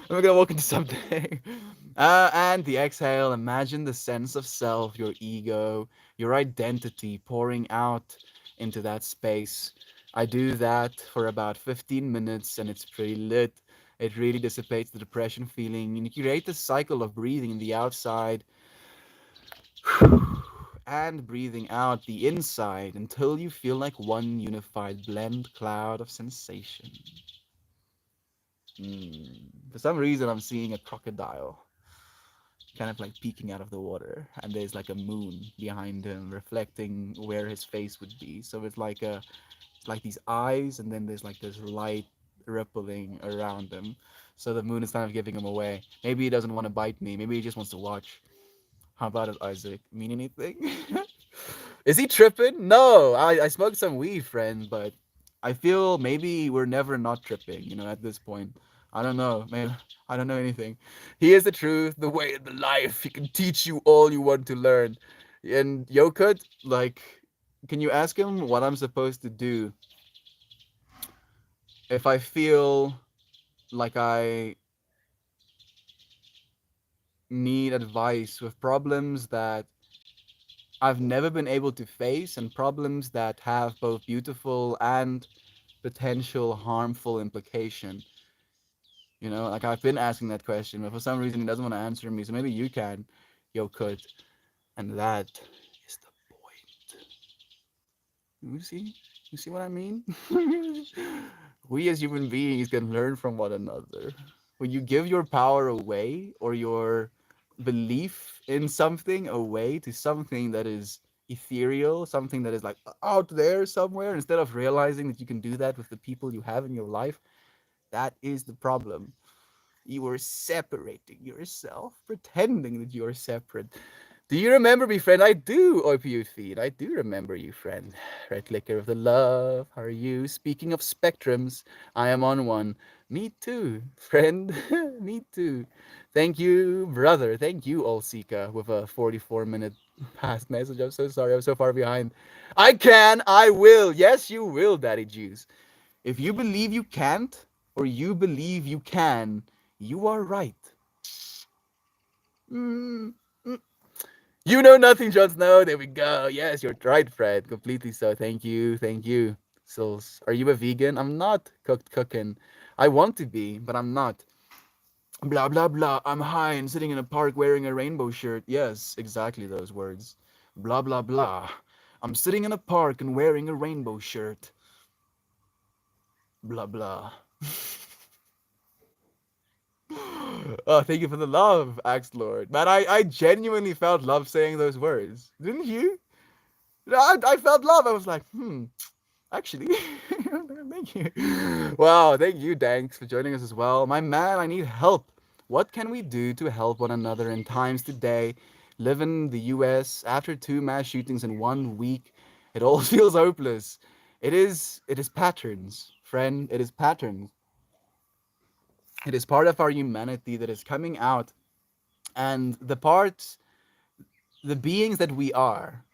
We're gonna walk into something. And the exhale, imagine the sense of self, your ego, your identity pouring out into that space. I do that for about 15 minutes and it's pretty lit. It really dissipates the depression feeling and you create a cycle of breathing in the outside and breathing out the inside until you feel like one unified blend cloud of sensation. For some reason, I'm seeing a crocodile kind of like peeking out of the water, and there's like a moon behind him reflecting where his face would be. So it's like these eyes, and then there's like this light rippling around him. So the moon is kind of giving him away. Maybe he doesn't want to bite me. Maybe he just wants to watch. How about it, Isaac? Mean anything? Is he tripping? No, I smoked some weed, friend, but I feel maybe we're never not tripping, at this point. I don't know, man. I don't know anything. He is the truth, the way, and the life. He can teach you all you want to learn. And Yokut, like, can you ask him what I'm supposed to do if I feel like I need advice with problems that I've never been able to face and problems that have both beautiful and potential harmful implication? Like, I've been asking that question, but for some reason he doesn't want to answer me. So maybe you can, Yokut. And that is the point. You see? You see what I mean? We as human beings can learn from one another. When you give your power away or your belief in something away to something that is ethereal, something that is like out there somewhere, instead of realizing that you can do that with the people you have in your life, that is the problem. You are separating yourself, pretending that you are separate. Do you remember me, friend? I do, OPU feed. I do remember you, friend. Red Liquor of the Love. How are you? Speaking of spectrums, I am on one. Me too, friend. Me too. Thank you, brother. Thank you, Olsika, with a 44-minute past message. I'm so sorry. I'm so far behind. I can. I will. Yes, you will, Daddy Juice. If you believe you can't, or you believe you can, you are right. Mm, mm. You know nothing, Jon Snow. There we go. Yes, you're right, Fred. Completely so. Thank you. Thank you. Sills, are you a vegan? I'm not cooked cooking. I want to be, but I'm not. Blah, blah, blah. I'm high and sitting in a park wearing a rainbow shirt. Yes, exactly those words. Blah, blah, blah. I'm sitting in a park and wearing a rainbow shirt. Blah, blah. Oh, thank you for the love, Axe Lord. Man, I genuinely felt love saying those words. Didn't you? No, I felt love. I was like, actually, thank you. Wow, thank you, Danks, for joining us as well. My man, I need help. What can we do to help one another in times today? Live in the US after two mass shootings in 1 week. It all feels hopeless. It is patterns, friend. It is patterns. It is part of our humanity that is coming out, and the beings that we are,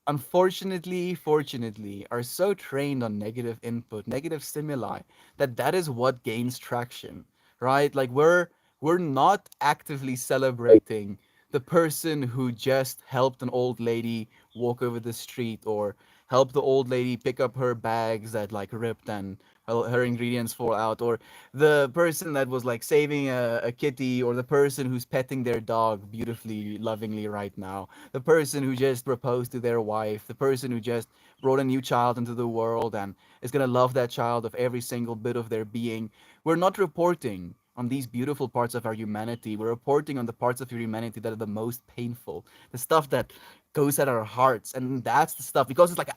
unfortunately, fortunately, are so trained on negative input, negative stimuli, that is what gains traction, right? Like we're not actively celebrating the person who just helped an old lady walk over the street, or helped the old lady pick up her bags that like ripped and her ingredients fall out, or the person that was like saving a kitty, or the person who's petting their dog beautifully, lovingly right now, the person who just proposed to their wife, the person who just brought a new child into the world and is going to love that child of every single bit of their being. We're not reporting on these beautiful parts of our humanity. We're reporting on the parts of your humanity that are the most painful, the stuff that goes at our hearts. And that's the stuff, because it's like,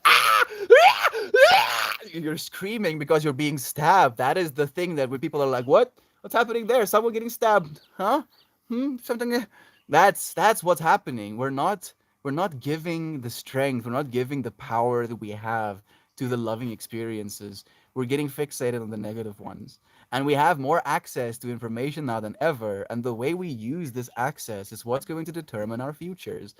you're screaming because you're being stabbed. That is the thing that when people are like, what? What's happening there? Someone getting stabbed, huh? Something. That's what's happening. We're not giving the strength. We're not giving the power that we have to the loving experiences. We're getting fixated on the negative ones. And we have more access to information now than ever. And the way we use this access is what's going to determine our futures.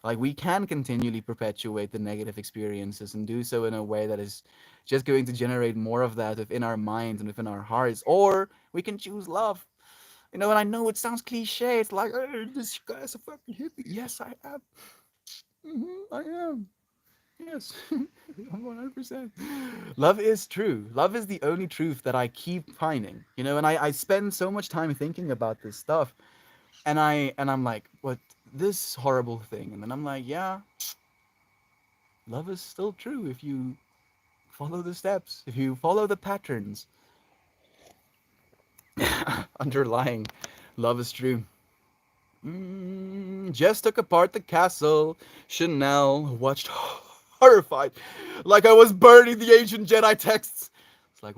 Like, we can continually perpetuate the negative experiences and do so in a way that is just going to generate more of that within our minds and within our hearts. Or we can choose love. And I know it sounds cliche. It's like, this guy's a fucking hippie. Yes, I am. I am. Yes, 100%. Love is true. Love is the only truth that I keep finding. And I spend so much time thinking about this stuff, and I'm like, what, this horrible thing? And then I'm like, yeah, love is still true if you follow the steps, if you follow the patterns underlying. Love is true. Just took apart the castle. Chanel watched horrified, like I was burning the ancient Jedi texts. It's like,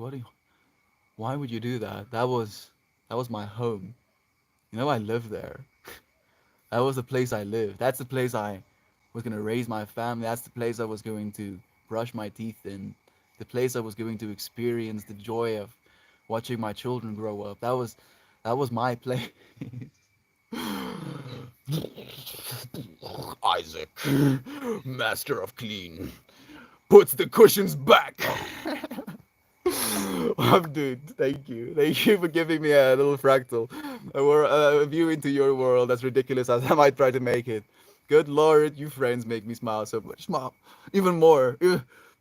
why would you do that? That was my home. I live there. That was the place I lived. That's the place I was gonna raise my family. That's the place I was going to brush my teeth in. The place I was going to experience the joy of watching my children grow up. That was my place. Isaac, master of clean, puts the cushions back. Dude, thank you. Thank you for giving me a little fractal. A view into your world as ridiculous as I might try to make it. Good lord, you friends make me smile so much. Smile. Even more.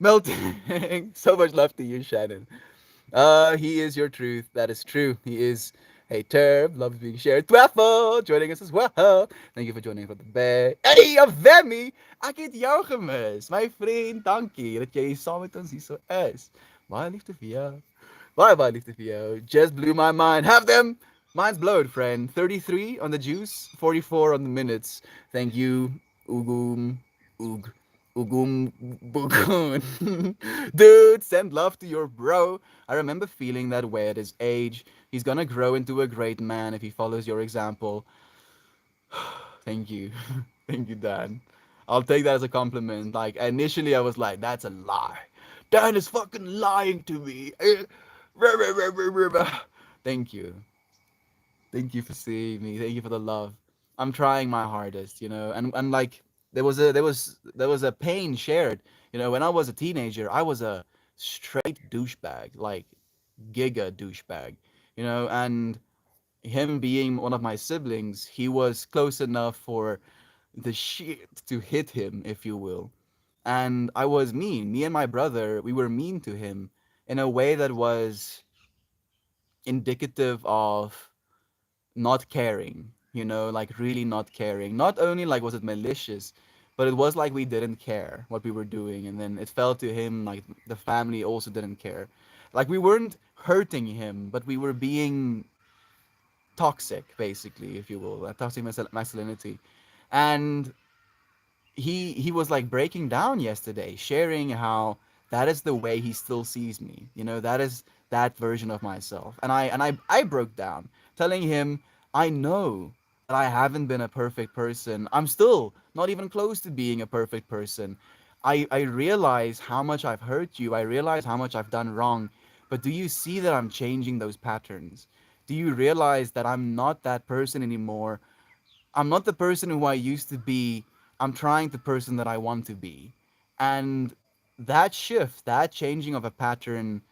Melting. So much love to you, Shannon. He is your truth. That is true. He is a term. Love being shared. Twaffle joining us as well. Thank you for joining from the Bay. Hey, Avemi! Ek het jou gemis. My vriend, dankie dat jy saam met ons hier so is. Baie liefde vir jou. Baie liefde vir jou. Just blew my mind. Have them! Mine's blowed, friend. 33 on the juice, 44 on the minutes. Thank you, Ugum. Ug. Ugum Bugun. Dude, send love to your bro. I remember feeling that way at his age. He's gonna grow into a great man if he follows your example. Thank you. Thank you, Dan. I'll take that as a compliment. Like, initially, I was like, that's a lie. Dan is fucking lying to me. Thank you. Thank you for seeing me. Thank you for the love. I'm trying my hardest. And like, there was a pain shared. When I was a teenager, I was a straight douchebag, like giga douchebag. And him being one of my siblings, he was close enough for the shit to hit him, if you will. And I was mean. Me and my brother, we were mean to him in a way that was indicative of not caring, like really not caring. Not only like was it malicious, but it was like we didn't care what we were doing. And then it felt to him like the family also didn't care. Like we weren't hurting him, but we were being toxic, basically, if you will, toxic masculinity. And he was like breaking down yesterday, sharing how that is the way he still sees me. You know, that is that version of myself. And I broke down, telling him I know that I haven't been a perfect person. I'm still not even close to being a perfect person. I realize how much I've hurt you. I realize how much I've done wrong. But do you see that I'm changing those patterns? Do you realize that I'm not that person anymore? I'm not the person who I used to be. I'm trying the person that I want to be. And that shift, that changing of a pattern,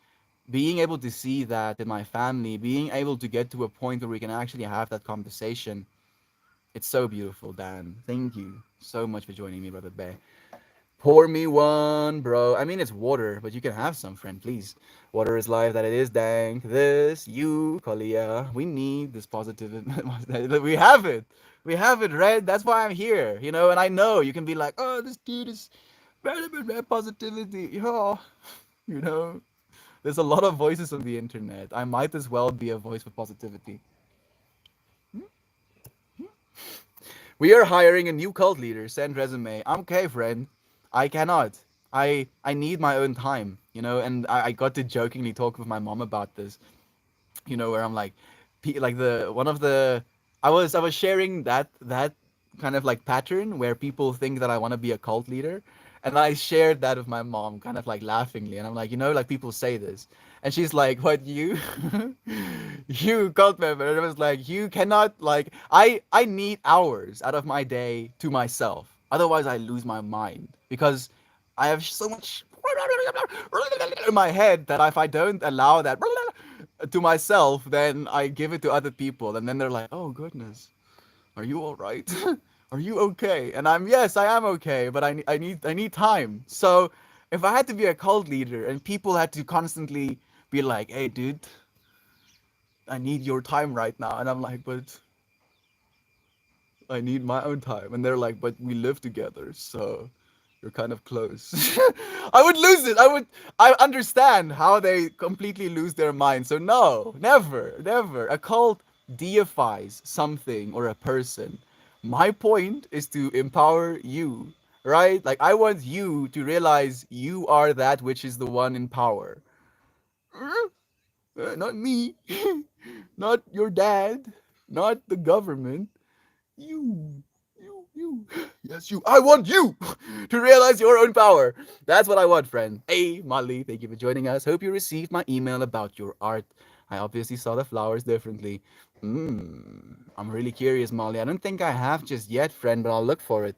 being able to see that in my family, being able to get to a point where we can actually have that conversation, it's so beautiful, Dan. Thank you so much for joining me, Brother Bay. Pour me one, bro. I mean, it's water, but you can have some, friend, please. Water is life, that it is, dang. This, you, Kalia. We need this positive. We have it. We have it, Red. That's why I'm here, you know. And I know you can be like, oh, this dude is positivity. Yeah, you know. There's a lot of voices on the internet. I might as well be a voice for positivity. We are hiring a new cult leader. Send resume. I'm okay, friend. I cannot. I need my own time, you know. And I got to jokingly talk with my mom about this, you know, where I'm like, like the one of the I was sharing that kind of like pattern where people think that I want to be a cult leader, and I shared that with my mom, kind of like laughingly, and I'm like, you know, like people say this, and she's like, what you, you cult member? And it was like, you cannot like I need hours out of my day to myself, otherwise I lose my mind because I have so much in my head that if I don't allow that to myself, then I give it to other people, and then they're like, "Oh goodness, are you all right? Are you okay?" And I'm yes, I am okay, but I need time. So if I had to be a cult leader and people had to constantly be like, "Hey, dude, I need your time right now," and I'm like, "But I need my own time," and they're like, "But we live together, so." You're kind of close. I would lose it. I understand how they completely lose their mind. So no, never, never. A cult deifies something or a person. My point is to empower you, right? Like I want you to realize you are that which is the one in power. Not me, not your dad, not the government. You, you. Yes, you. I want you to realize your own power. That's what I want, friend. Hey, Molly, thank you for joining us. Hope you received my email about your art. I obviously saw the flowers differently. I'm really curious, Molly. I don't think I have just yet, friend, but I'll look for it.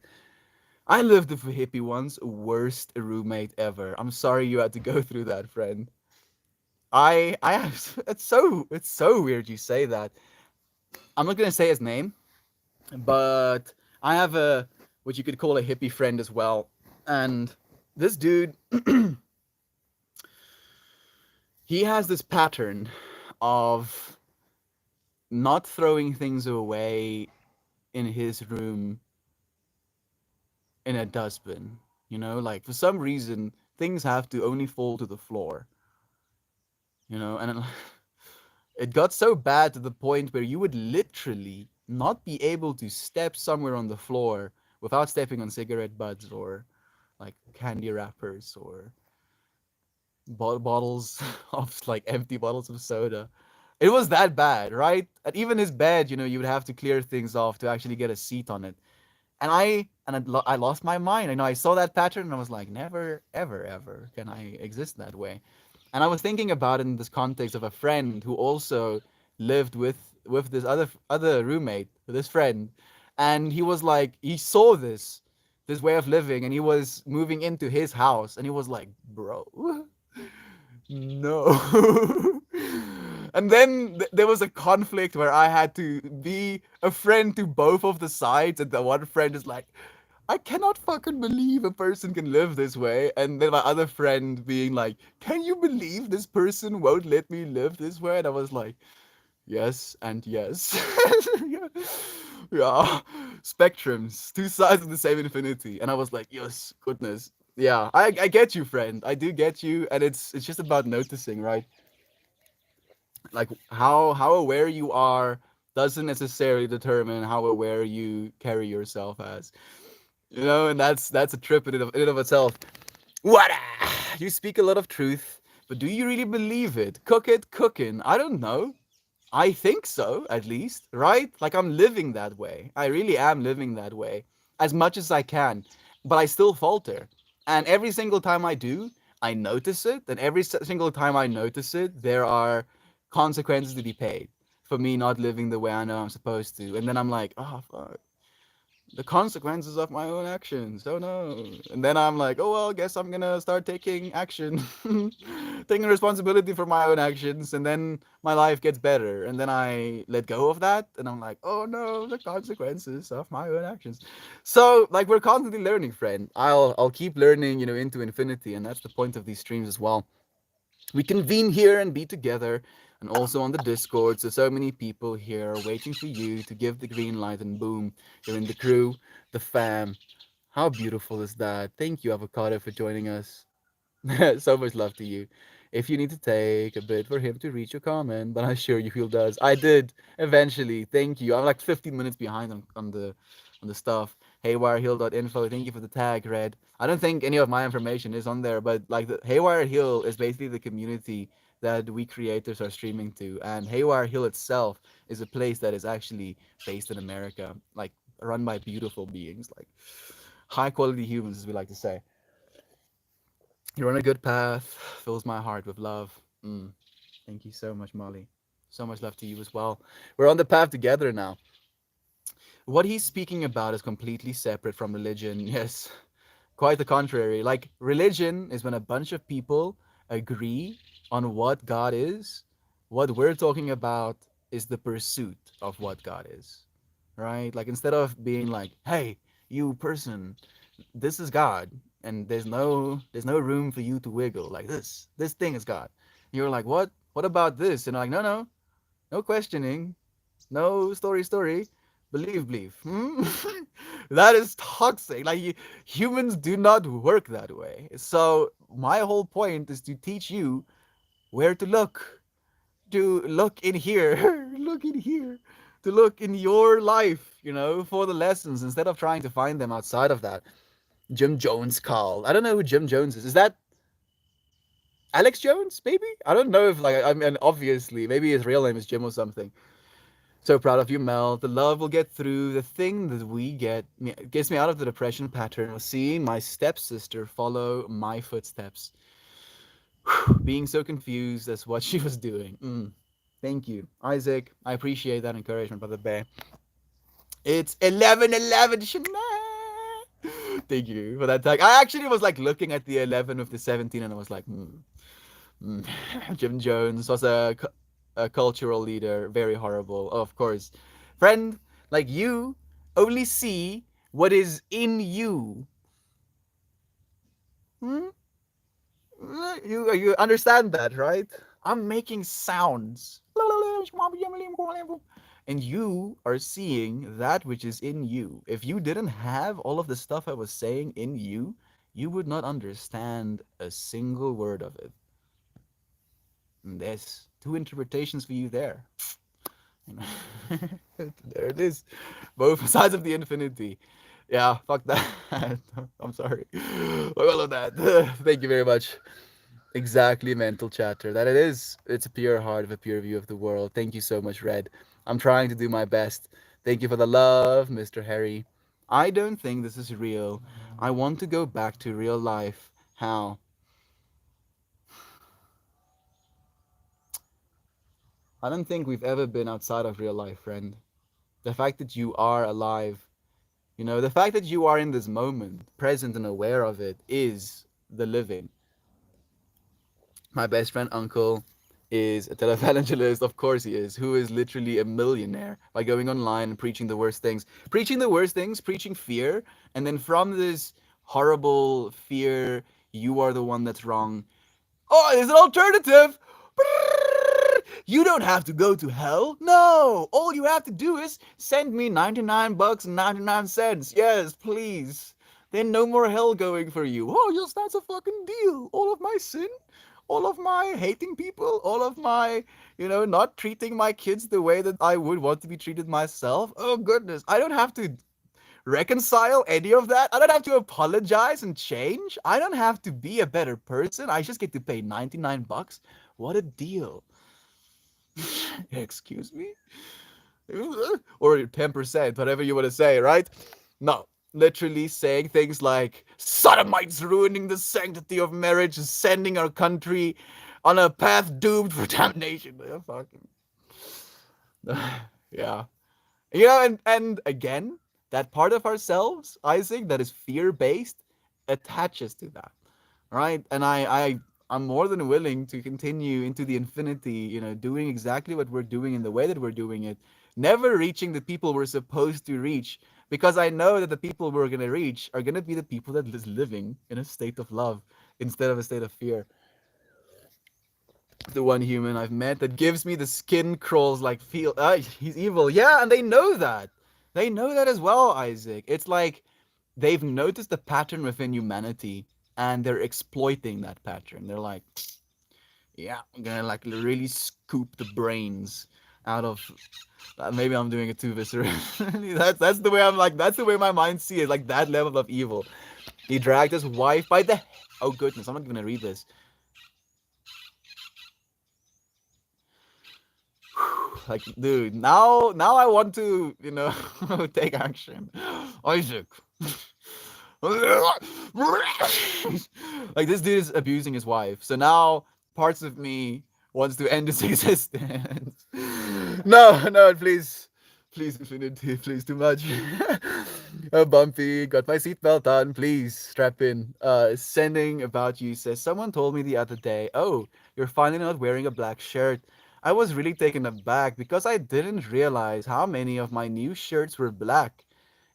I lived with a hippie once, worst roommate ever. I'm sorry you had to go through that, friend. It's so weird you say that. I'm not gonna say his name, but I have a what you could call a hippie friend as well. And this dude, he has this pattern of not throwing things away in his room in a dustbin. You know, like for some reason, things have to only fall to the floor. You know, and it got so bad to the point where you would literally not be able to step somewhere on the floor without stepping on cigarette butts or like candy wrappers or bottles of like empty bottles of soda. It was that bad, right? And even his bed, you know, you would have to clear things off to actually get a seat on it. And I lost my mind. I know I saw that pattern and I was like, never, ever, ever can I exist that way. And I was thinking about it in this context of a friend who also lived with this other roommate, with this friend, and he was like, he saw this way of living, and he was moving into his house, and he was like, bro, no. And then there was a conflict where I had to be a friend to both of the sides, and the one friend is like, I cannot fucking believe a person can live this way. And then my other friend being like, can you believe this person won't let me live this way? And I was like, yes and yes. Yeah. Yeah. Spectrums, two sides of the same infinity. And I was like, yes, goodness. Yeah, I get you, friend. I do get you. And it's just about noticing, right? Like how aware you are doesn't necessarily determine how aware you carry yourself as. And that's a trip in of itself. What? You speak a lot of truth, but do you really believe it? Cook it, cooking. I don't know. I think so, at least, right? Like I'm living that way. I really am living that way as much as I can, but I still falter. And every single time I do, I notice it. And every single time I notice it, there are consequences to be paid for me not living the way I know I'm supposed to. And then I'm like, oh, fuck, the consequences of my own actions. Oh no. And then I'm like, oh well, I guess I'm gonna start taking action, taking responsibility for my own actions, and then my life gets better. And then I let go of that, and I'm like, oh no, the consequences of my own actions. So like we're constantly learning, friend. I'll keep learning, into infinity, and that's the point of these streams as well. We convene here and be together, and also on the Discord. So many people here waiting for you to give the green light, and boom, you're in the crew, the fam. How beautiful is that? Thank you, Avocado, for joining us. So much love to you. If you need to take a bit for him to reach your comment, but I'm sure you will does. I did eventually. Thank you. I'm like 15 minutes behind on the stuff. Haywirehill.info. Thank you for the tag, Red. I don't think any of my information is on there, but like the Haywire Hill is basically the community that we creators are streaming to, and Haywire Hill itself is a place that is actually based in America, like run by beautiful beings, like high quality humans, as we like to say. You're on a good path. Fills my heart with love. Thank you so much, Molly. So much love to you as well. We're on the path together now. What he's speaking about is completely separate from religion. Yes, quite the contrary. Like, religion is when a bunch of people agree on what God is. What we're talking about is the pursuit of what God is, right? Like, instead of being like, hey, you person, this is God, and there's no room for you to wiggle. Like, this thing is God. You're like, what about this? And I'm like, no questioning, no story. Believe. That is toxic. Like, humans do not work that way. So my whole point is to teach you where to look. To look in here. Look in here. To look in your life, for the lessons instead of trying to find them outside of that. Jim Jones call. I don't know who Jim Jones is. Is that Alex Jones? Maybe? I don't know if, like, I mean, obviously, maybe his real name is Jim or something. So proud of you, Mel. The love will get through. The thing that we get gets me out of the depression pattern of seeing my stepsister follow my footsteps. Being so confused as what she was doing. Thank you, Isaac. I appreciate that encouragement, Brother Bear. It's 11:11. Thank you for that tag. I actually was like looking at the 11 with the 17, and I was like, Jim Jones was a cultural leader, very horrible, of course. Friend, like, you only see what is in you. Hmm? You understand that, right? I'm making sounds. And you are seeing that which is in you. If you didn't have all of the stuff I was saying in you, you would not understand a single word of it. And there's two interpretations for you there. There it is. Both sides of the infinity. Yeah, fuck that. I'm sorry. Fuck all of that. Thank you very much. Exactly, mental chatter. That it is. It's a pure heart of a pure view of the world. Thank you so much, Red. I'm trying to do my best. Thank you for the love, Mr. Harry. I don't think this is real. I want to go back to real life. How? I don't think we've ever been outside of real life, friend. The fact that you are alive, the fact that you are in this moment, present and aware of it, is the living. My best friend Uncle is a televangelist, of course he is, who is literally a millionaire by going online and preaching the worst things. Preaching the worst things, preaching fear, and then from this horrible fear, you are the one that's wrong. Oh, there's an alternative! You don't have to go to hell. No, all you have to do is send me 99 bucks and 99 cents. Yes, please. Then no more hell going for you. Oh, yes, that's a fucking deal. All of my sin, all of my hating people, all of my, not treating my kids the way that I would want to be treated myself. Oh goodness, I don't have to reconcile any of that. I don't have to apologize and change. I don't have to be a better person. I just get to pay 99 bucks. What a deal. Excuse me? Or 10%, whatever you want to say, right? No. Literally saying things like sodomites ruining the sanctity of marriage, sending our country on a path doomed for damnation. Yeah, fucking. Yeah. And again, that part of ourselves, Isaac, that is fear based, attaches to that, right? And I'm more than willing to continue into the infinity, doing exactly what we're doing in the way that we're doing it, never reaching the people we're supposed to reach, because I know that the people we're gonna reach are gonna be the people that is living in a state of love instead of a state of fear. The one human I've met that gives me the skin crawls like feel he's evil. Yeah, and they know that. They know that as well, Isaac. It's like they've noticed the pattern within humanity and they're exploiting that pattern. They're like, yeah, I'm gonna like really scoop the brains out of. Maybe I'm doing it too visceral. That's the way I'm like. That's the way my mind sees it. Like that level of evil. He dragged his wife by the. Oh goodness, I'm not gonna read this. Like, dude, now I want to, take action. Isaac. Like this dude is abusing his wife. So now parts of me wants to end his existence. No, no, please. Please, infinity, please, too much. Bumpy, got my seatbelt on, please, strap in. Sending about you says, someone told me the other day, oh, you're finally not wearing a black shirt. I was really taken aback because I didn't realize how many of my new shirts were black.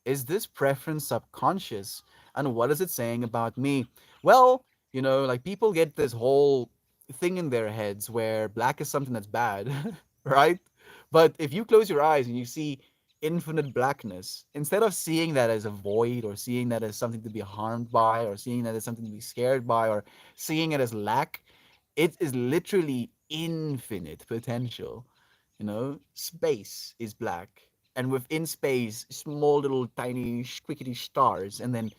Is this preference subconscious? And what is it saying about me? Well, like people get this whole thing in their heads where black is something that's bad, right? But if you close your eyes and you see infinite blackness, instead of seeing that as a void or seeing that as something to be harmed by or seeing that as something to be scared by or seeing it as lack, it is literally infinite potential. Space is black, and within space, small little tiny squiggly stars, and then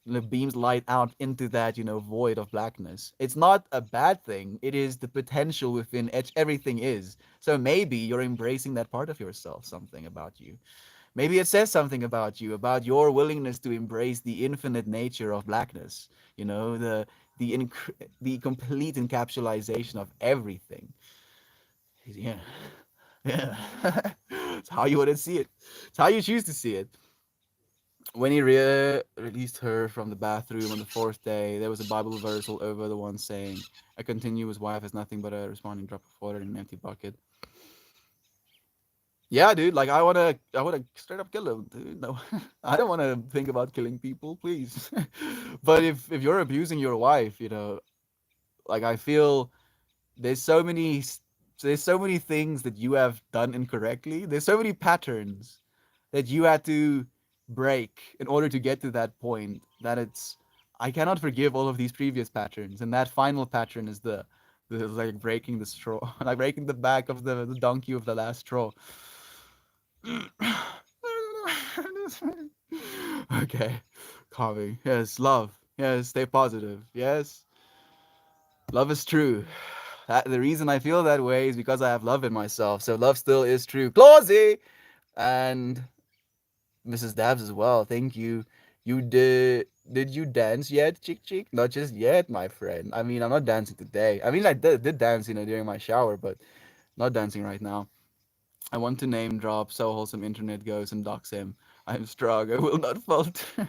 the beams light out into that void of blackness. It's not a bad thing. It is the potential within everything is. So maybe you're embracing that part of yourself, something about you. Maybe it says something about you, about your willingness to embrace the infinite nature of blackness. The complete encapsulation of everything. Yeah, yeah. It's how you want to see it. It's how you choose to see it. When he released her from the bathroom on the fourth day, there was a Bible verse all over the one saying, "A continuous wife is nothing but a responding drop of water in an empty bucket." Yeah, dude. Like I wanna straight up kill him, dude. No, I don't wanna think about killing people, please. But if you're abusing your wife, like I feel there's so many there's so many things that you have done incorrectly. There's so many patterns that you had to break in order to get to that point that it's I cannot forgive all of these previous patterns, and that final pattern is the like breaking the straw, like breaking the back of the donkey of the last straw. Okay, calming. Yes, love. Yes, stay positive. Yes, love is true. The reason I feel that way is because I have love in myself. So love still is true. Clausy and Mrs. Dabs as well. Thank you. You did you dance yet, chick chick? Not just yet, my friend. I mean, I'm not dancing today. I mean, I did dance, during my shower, but not dancing right now. I want to name drop so wholesome internet goes and dox him. I'm strong. I will not falter.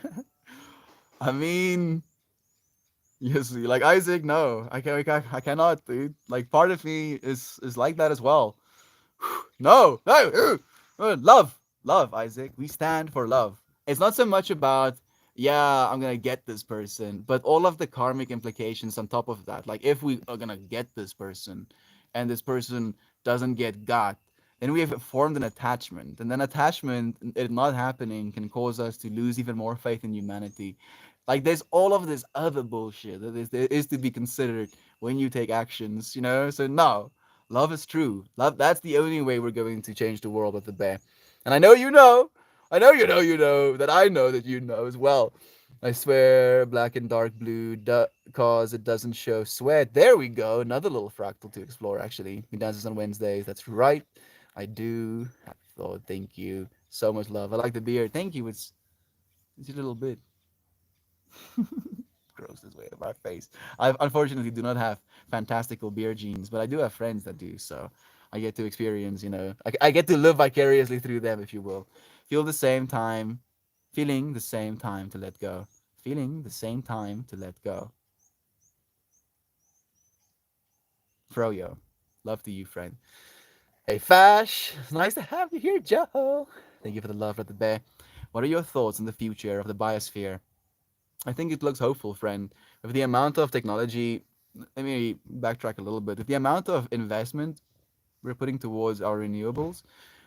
I mean, you see, like Isaac, no, I cannot, dude. Like part of me is like that as well. No, no, love, love, Isaac. We stand for love. It's not so much about, yeah, I'm gonna get this person, but all of the karmic implications on top of that. Like, if we are gonna get this person, and this person doesn't get got, then we have formed an attachment, and then attachment, it not happening, can cause us to lose even more faith in humanity. Like, there's all of this other bullshit that is to be considered when you take actions, you know? So no, love is true. Love, that's the only way we're going to change the world with the bear. And I know you know. I know you know that I know that you know as well. I swear, black and dark blue, cause it doesn't show sweat. There we go. Another little fractal to explore, actually. He dances on Wednesdays. That's right. I do. Happy thought. Thank you. So much love. I like the beard. Thank you. It's a little bit gross this way of my face. I unfortunately do not have fantastical beer genes, but I do have friends that do. So I get to experience, I get to live vicariously through them, if you will. Feel the same time, feeling the same time to let go. Feeling the same time to let go. Froyo. Love to you, friend. Hey, Fash. It's nice to have you here, Joe. Thank you for the love, Brother Bear. What are your thoughts on the future of the biosphere? I think it looks hopeful, friend. With the amount of technology, let me backtrack a little bit. With the amount of investment we're putting towards our renewables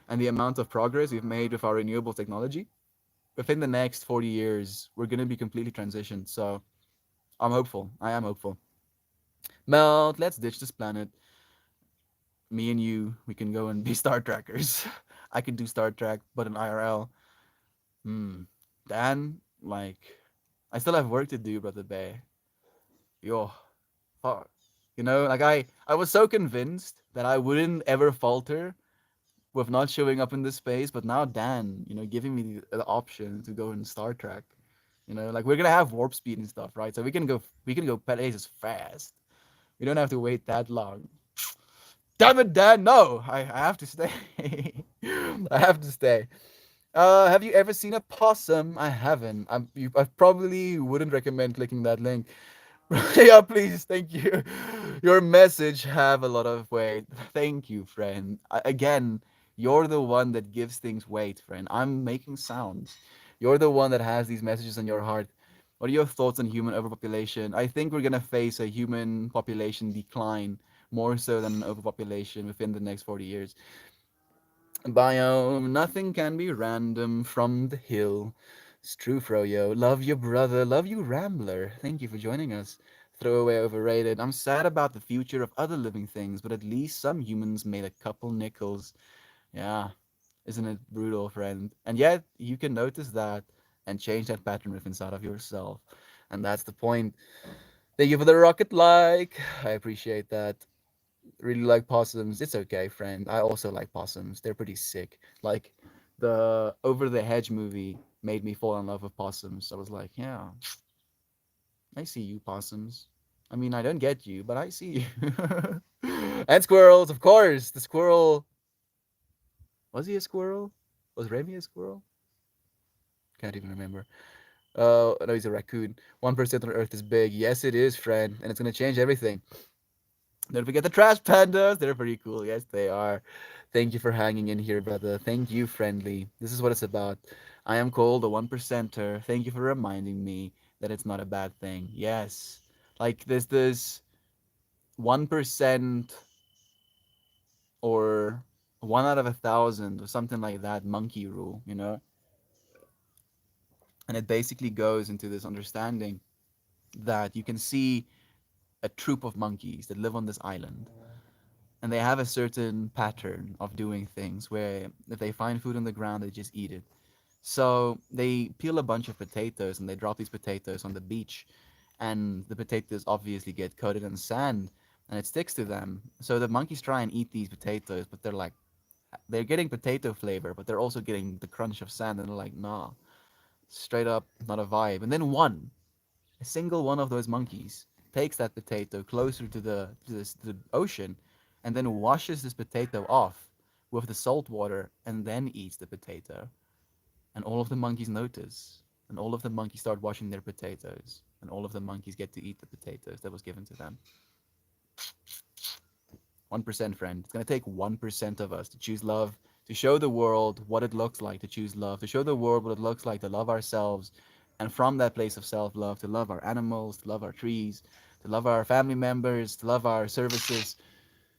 and the amount of progress we've made with our renewable technology, within the next 40 years, we're going to be completely transitioned. So I'm hopeful. I am hopeful. Melt, let's ditch this planet. Me and you, we can go and be Star Trekkers. I can do Star Trek, but in IRL. Hmm. Dan, like, I still have work to do, Brother Bay. Yo, fuck. Like I was so convinced that I wouldn't ever falter with not showing up in this space, but now Dan, giving me the option to go in Star Trek. Like we're gonna have warp speed and stuff, right? So we can go places fast. We don't have to wait that long. Damn it, Dan! No, I have to stay. I have to stay. Have you ever seen a possum? I haven't. I probably wouldn't recommend clicking that link. Yeah, please, thank you. Your message have a lot of weight. Thank you, friend. Again, you're the one that gives things weight, friend. I'm making sounds. You're the one that has these messages in your heart. What are your thoughts on human overpopulation? I think we're gonna face a human population decline more so than an overpopulation within the next 40 years. Biome, nothing can be random from the hill. It's true, Froyo. Love you, brother. Love you, Rambler. Thank you for joining us. Throwaway overrated. I'm sad about the future of other living things, but at least some humans made a couple nickels. Yeah, isn't it brutal, friend? And yet, you can notice that and change that pattern within inside of yourself. And that's the point. Thank you for the rocket like. I appreciate that. Really like possums. It's okay, friend. I also like possums. They're pretty sick. Like the Over the Hedge movie made me fall in love with possums. I was like, yeah, I see you, possums. I mean, I don't get you, but I see you. And squirrels, of course. The squirrel, was he a squirrel? Was Remy a squirrel? Can't even remember. No, he's a raccoon. 1% on Earth is big. Yes, it is, friend, and it's gonna change everything. Don't forget the trash pandas. They're pretty cool. Yes, they are. Thank you for hanging in here, brother. Thank you, friendly. This is what it's about. I am called a one percenter. Thank you for reminding me that it's not a bad thing. Yes. Like there's this 1% or one out of 1,000 or something like that monkey rule. And it basically goes into this understanding that you can see a troop of monkeys that live on this island and they have a certain pattern of doing things where if they find food on the ground, they just eat it. So they peel a bunch of potatoes and they drop these potatoes on the beach, and the potatoes obviously get coated in sand and it sticks to them. So the monkeys try and eat these potatoes, but they're getting potato flavor, but they're also getting the crunch of sand, and they're like, nah, straight up not a vibe. And then a single one of those monkeys takes that potato closer to the ocean and then washes this potato off with the salt water and then eats the potato. And all of the monkeys notice. And all of the monkeys start washing their potatoes. And all of the monkeys get to eat the potatoes that was given to them. 1%, friend. It's going to take 1% of us to choose love, to show the world what it looks like to choose love, to show the world what it looks like to love ourselves. And from that place of self love, to love our animals, to love our trees, to love our family members, to love our services,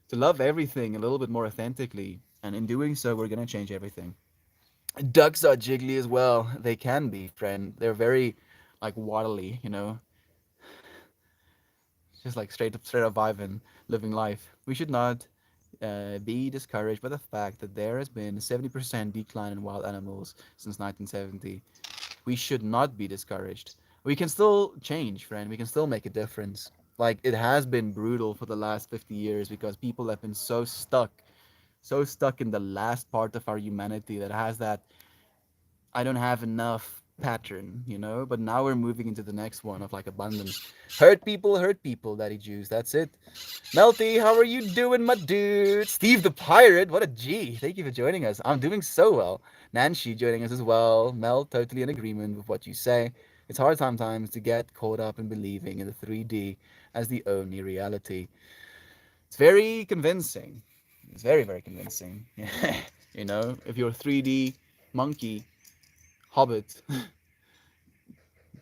to love everything a little bit more authentically. And in doing so, we're going to change everything. Ducks are jiggly as well. They can be, friend. They're very like waddly. just like straight up vibing, living life. We should not be discouraged by the fact that there has been a 70% decline in wild animals since 1970. We should not be discouraged. We can still change, friend. We can still make a difference. Like it has been brutal for the last 50 years because people have been so stuck in the last part of our humanity that has that I don't have enough pattern, you know? But now we're moving into the next one of like abundance. Hurt people, Daddy Jews. That's it. Melty, how are you doing, my dude? Steve the Pirate, what a G. Thank you for joining us. I'm doing so well. Nancy joining us as well. Mel, totally in agreement with what you say. It's hard sometimes to get caught up in believing in the 3D as the only reality. It's very convincing. It's very, very convincing. You know, if you're a 3D monkey, hobbit,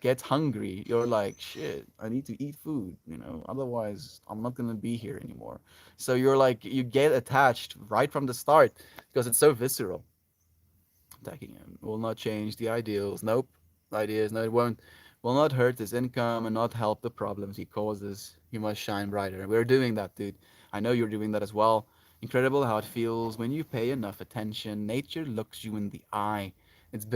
gets hungry, you're like, shit, I need to eat food, you know, otherwise I'm not gonna be here anymore. So you're like, you get attached right from the start because it's so visceral. Attacking him will not change the ideals. Nope. Ideas, no, it won't. Will not hurt his income and not help the problems he causes. You must shine brighter. We're doing that, dude. I know you're doing that as well. Incredible how it feels when you pay enough attention. Nature looks you in the eye. I've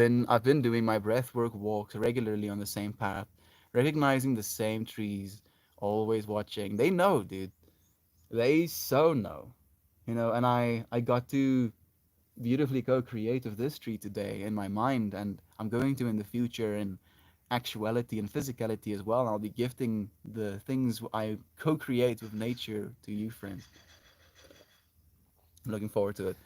been doing my breathwork walks regularly on the same path, recognizing the same trees, always watching. They know, dude. They so know. You know, and I got to beautifully co-create with this tree today in my mind, and I'm going to in the future in actuality and physicality as well. I'll be gifting the things I co-create with nature to you, friends. I'm looking forward to it.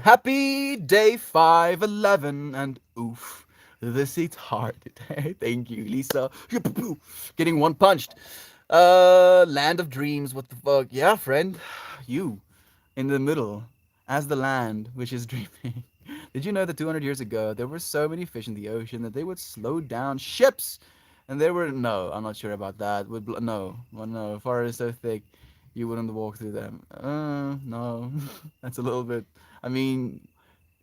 Happy day 511 and oof. This hits hard today. Thank you, Lisa. Getting one punched. Land of dreams. What the fuck? Yeah, friend. You in the middle as the land which is dreaming. Did you know that 200 years ago there were so many fish in the ocean that they would slow down ships? And there were no, I'm not sure about that. No, well, no, forests so thick you wouldn't walk through them. No, that's a little bit. I mean,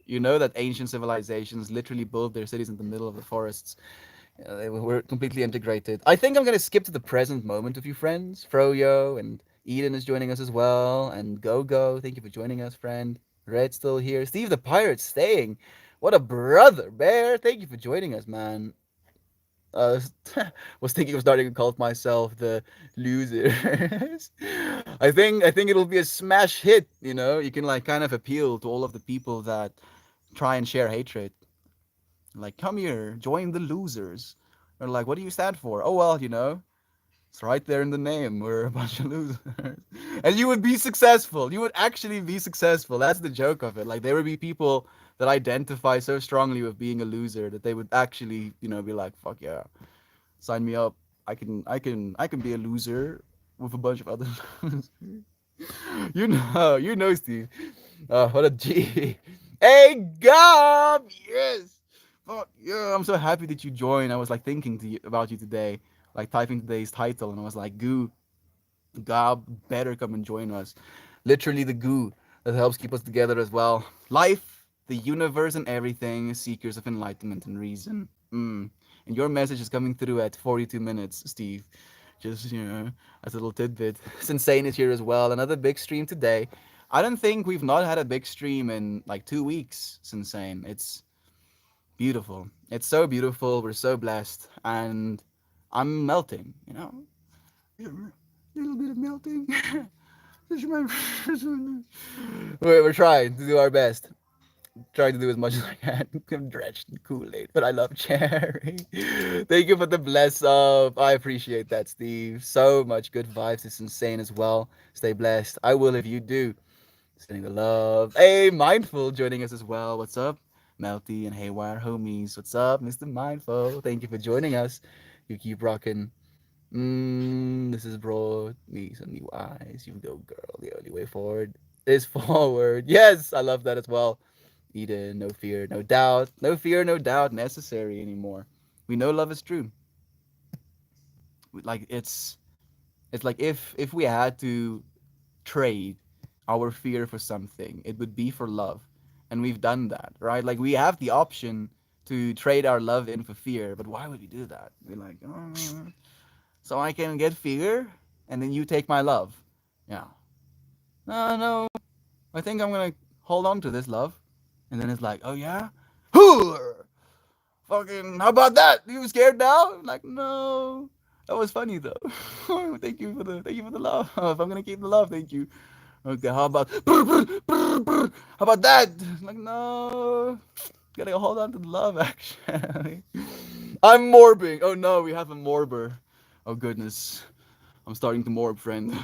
you know that ancient civilizations literally built their cities in the middle of the forests. They were completely integrated. I think I'm gonna skip to the present moment with you friends. Froyo and Eden is joining us as well, and Go Go. Thank you for joining us, friend. Red's still here. Steve the Pirate staying. What a brother, Bear. Thank you for joining us, man. Uh, was thinking of starting a cult myself, the losers. I think it'll be a smash hit. You know, you can like kind of appeal to all of the people that try and share hatred. Like, come here, join the losers. Or like, what do you stand for? Oh well, you know, it's right there in the name. We're a bunch of losers. And you would be successful. You would actually be successful. That's the joke of it. Like there would be people that identify so strongly with being a loser that they would actually, you know, be like, fuck yeah, sign me up. I can be a loser with a bunch of other losers. You know, Steve. What a G. Hey, Gob! Yes! Fuck yeah, I'm so happy that you joined. I was like thinking about you today, like typing today's title, and I was like, Goo, Gob better come and join us. Literally the goo that helps keep us together as well. Life, the universe, and everything, seekers of enlightenment and reason. And your message is coming through at 42 minutes, Steve. Just, you know, as a little tidbit. Insane is here as well. Another big stream today. I don't think we've not had a big stream in like 2 weeks, Insane. It's beautiful. It's so beautiful. We're so blessed. And I'm melting, you know? A little bit of melting. We're trying to do our best. Trying to do as much as I can. I'm drenched in Kool-Aid, but I love cherry. Thank you for the bless up. I appreciate that, Steve. So much good vibes. It's insane as well. Stay blessed. I will if you do. Sending the love. Hey, Mindful joining us as well. What's up? Melty and Haywire homies. What's up, Mr. Mindful? Thank you for joining us. You keep rocking. This has brought me some new eyes. You go, girl. The only way forward is forward. Yes, I love that as well. Eden, no fear, no doubt. No fear, no doubt necessary anymore. We know love is true. Like it's like if we had to trade our fear for something, it would be for love. And we've done that, right? Like we have the option to trade our love in for fear, but why would we do that? We're like, oh, so I can get fear, and then you take my love. Yeah. No, no. I think I'm gonna hold on to this love. And then it's like, oh yeah? Hooer! Fucking, how about that? You scared now? I'm like, no. That was funny though. Thank you for the love. If I'm gonna keep the love, thank you. Okay, how about how about that? I'm like, no. Gotta hold on to the love actually. I'm morbing. Oh no, we have a morber. Oh goodness. I'm starting to morb, friend.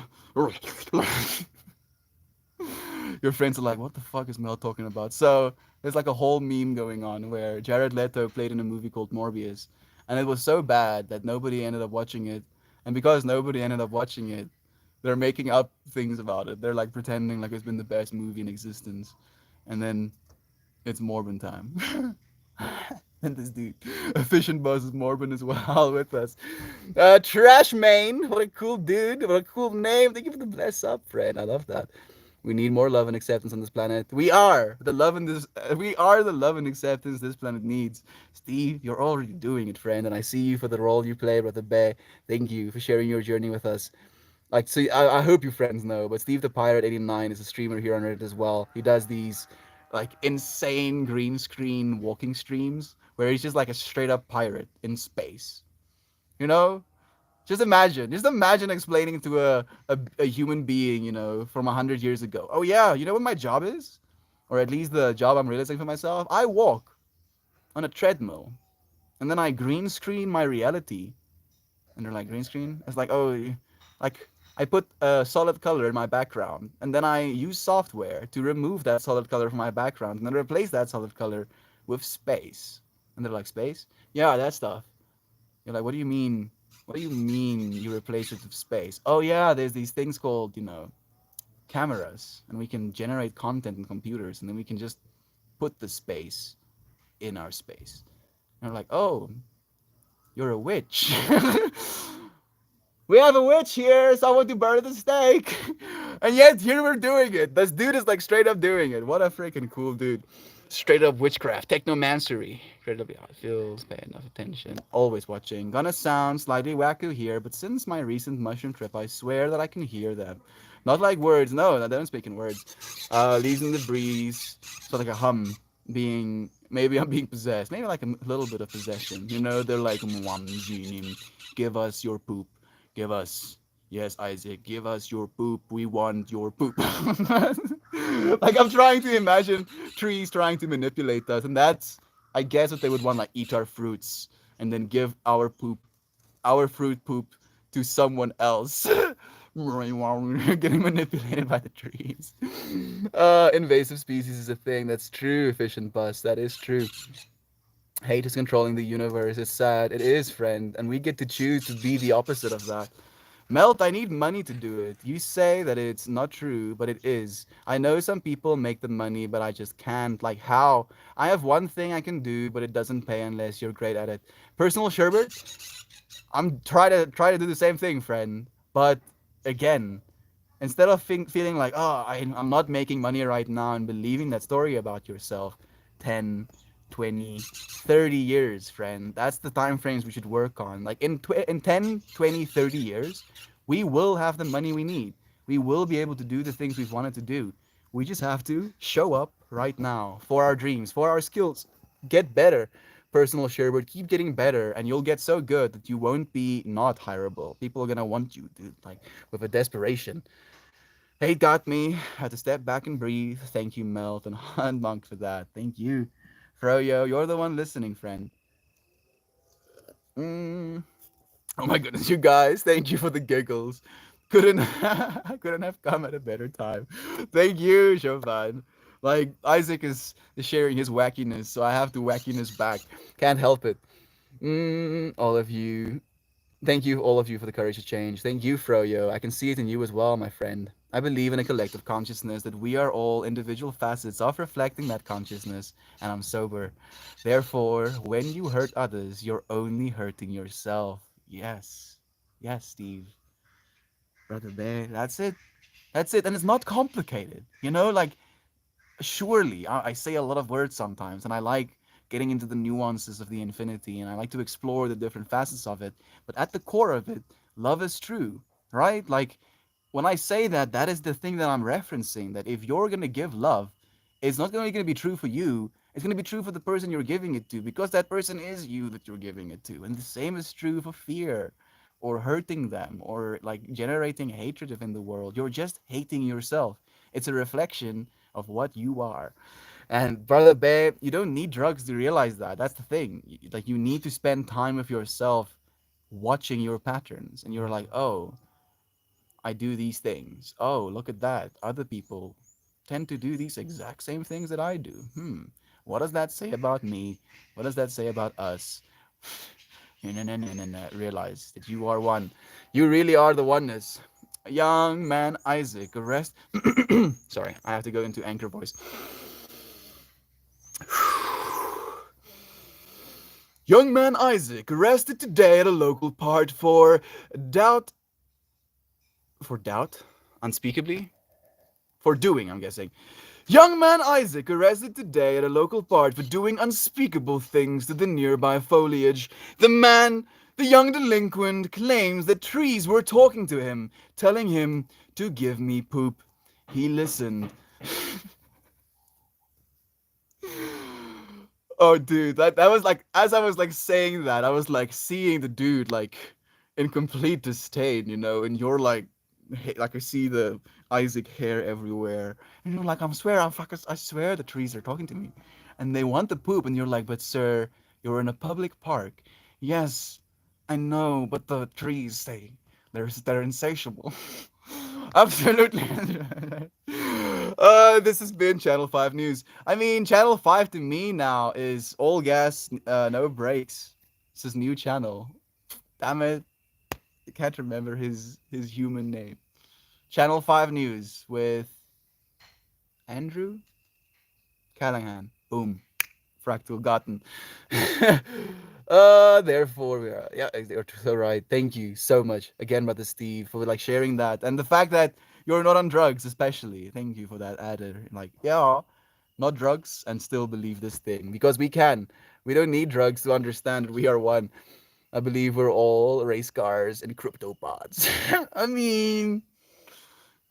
Your friends are like, what the fuck is Mel talking about? So there's like a whole meme going on where Jared Leto played in a movie called Morbius, and it was so bad that nobody ended up watching it. And because nobody ended up watching it, they're making up things about it. They're like pretending like it's been the best movie in existence, and then it's Morbin time. And this dude, Efficient Buzz is Morbin as well with us. Trash Main, what a cool dude, what a cool name. Thank you for the bless up, friend. I love that. We need more love and acceptance on this planet. We are the love and this. We are the love and acceptance this planet needs. Steve, you're already doing it, friend, and I see you for the role you play, Brother Bear. Thank you for sharing your journey with us. Like, so I hope you friends know, but Steve the Pirate 89 is a streamer here on Reddit as well. He does these like insane green screen walking streams where he's just like a straight up pirate in space. You know, just imagine explaining to a human being, from 100 years ago. Oh yeah, you know what my job is, or at least the job I'm realizing for myself. I walk on a treadmill, and then I green screen my reality. And they're like, green screen. It's like, oh, like I put a solid color in my background, and then I use software to remove that solid color from my background, and then replace that solid color with space. And they're like, space? Yeah, that stuff. You're like, what do you mean? What do you mean you replace it with space? Oh yeah, there's these things called, cameras, and we can generate content in computers, and then we can just put the space in our space. And they're like, oh, you're a witch. We have a witch here, someone to burn the stake. And yet here we're doing it. This dude is like straight up doing it. What a freaking cool dude. Straight up witchcraft, technomancery. Incredibly hot. Feels pay enough attention. Always watching. Gonna sound slightly wacko here, but since my recent mushroom trip, I swear that I can hear them. Not like words, no, they don't speak in words. Leaves in the breeze. So like a hum. Maybe I'm being possessed. Maybe like a little bit of possession. They're like, give us your poop. Give us, yes, Isaac, give us your poop. We want your poop. Like, I'm trying to imagine trees trying to manipulate us, and that's, I guess, what they would want, like, eat our fruits and then give our poop, our fruit poop, to someone else. Getting manipulated by the trees. Invasive species is a thing. That's true, Efficient Bus. That is true. Hate is controlling the universe. It's sad. It is, friend. And we get to choose to be the opposite of that. Melt, I need money to do it. You say that it's not true, but it is. I know some people make the money, but I just can't. Like, how? I have one thing I can do, but it doesn't pay unless you're great at it. Personal sherbet? I'm try to do the same thing, friend. But again, instead of feeling like, oh, I'm not making money right now, and believing that story about yourself, 10, 20, 30 years, friend. That's the time frames we should work on. Like in 10, 20, 30 years, we will have the money we need. We will be able to do the things we've wanted to do. We just have to show up right now for our dreams, for our skills. Get better. Personal Sherwood, keep getting better, and you'll get so good that you won't be not hireable. People are gonna want you, dude, like with a desperation. Hate got me. Had to step back and breathe. Thank you, Melt and Han Monk, for that. Thank you. Froyo, you're the one listening, friend. Mm. Oh my goodness, you guys. Thank you for the giggles. Couldn't couldn't have come at a better time. Thank you, Chauvin. Like Isaac is sharing his wackiness, so I have to wackiness back. Can't help it. All of you. Thank you, all of you, for the courage to change. Thank you, Froyo. I can see it in you as well, my friend. I believe in a collective consciousness that we are all individual facets of reflecting that consciousness, and I'm sober. Therefore, when you hurt others, you're only hurting yourself. Yes. Yes, Steve. Brother Bear. That's it. That's it. And it's not complicated. Like, surely, I say a lot of words sometimes, and I like getting into the nuances of the infinity, and I like to explore the different facets of it. But at the core of it, love is true, right? Like when I say that, that is the thing that I'm referencing. That if you're gonna give love, it's not only gonna be true for you, it's gonna be true for the person you're giving it to, because that person is you that you're giving it to. And the same is true for fear or hurting them or like generating hatred within the world. You're just hating yourself. It's a reflection of what you are. And brother babe, you don't need drugs to realize that. That's the thing. Like you need to spend time with yourself watching your patterns and you're like, "Oh, I do these things. Oh, look at that. Other people tend to do these exact same things that I do. What does that say about me? What does that say about us?" Realize that you are one. You really are the oneness. Young man Isaac, arrest. Sorry, I have to go into anchor voice. Young man Isaac arrested today at a local park for doubt. For doubt? Unspeakably? For doing, I'm guessing. Young man Isaac arrested today at a local park for doing unspeakable things to the nearby foliage. The young delinquent, claims that trees were talking to him, telling him to give me poop. He listened. Oh, dude, that was like, as I was like saying that, I was like seeing the dude like in complete disdain, and you're like I see the Isaac hair everywhere, and you're like, I swear the trees are talking to me, and they want the poop, and you're like, but sir, you're in a public park. Yes, I know, but the trees, they're insatiable. Absolutely. This has been Channel 5 News. I mean, Channel 5 to me now is all gas, no brakes. It's his new channel. Damn it. I can't remember his human name. Channel 5 News with Andrew Callahan. Boom. Fractal gotten. Therefore, yeah, you're so right. Thank you so much again, Brother Steve, for like sharing that, and the fact that you're not on drugs, especially. Thank you for that added. Like, yeah, not drugs, and still believe this thing because we can. We don't need drugs to understand that we are one. I believe we're all race cars and cryptopods. I mean,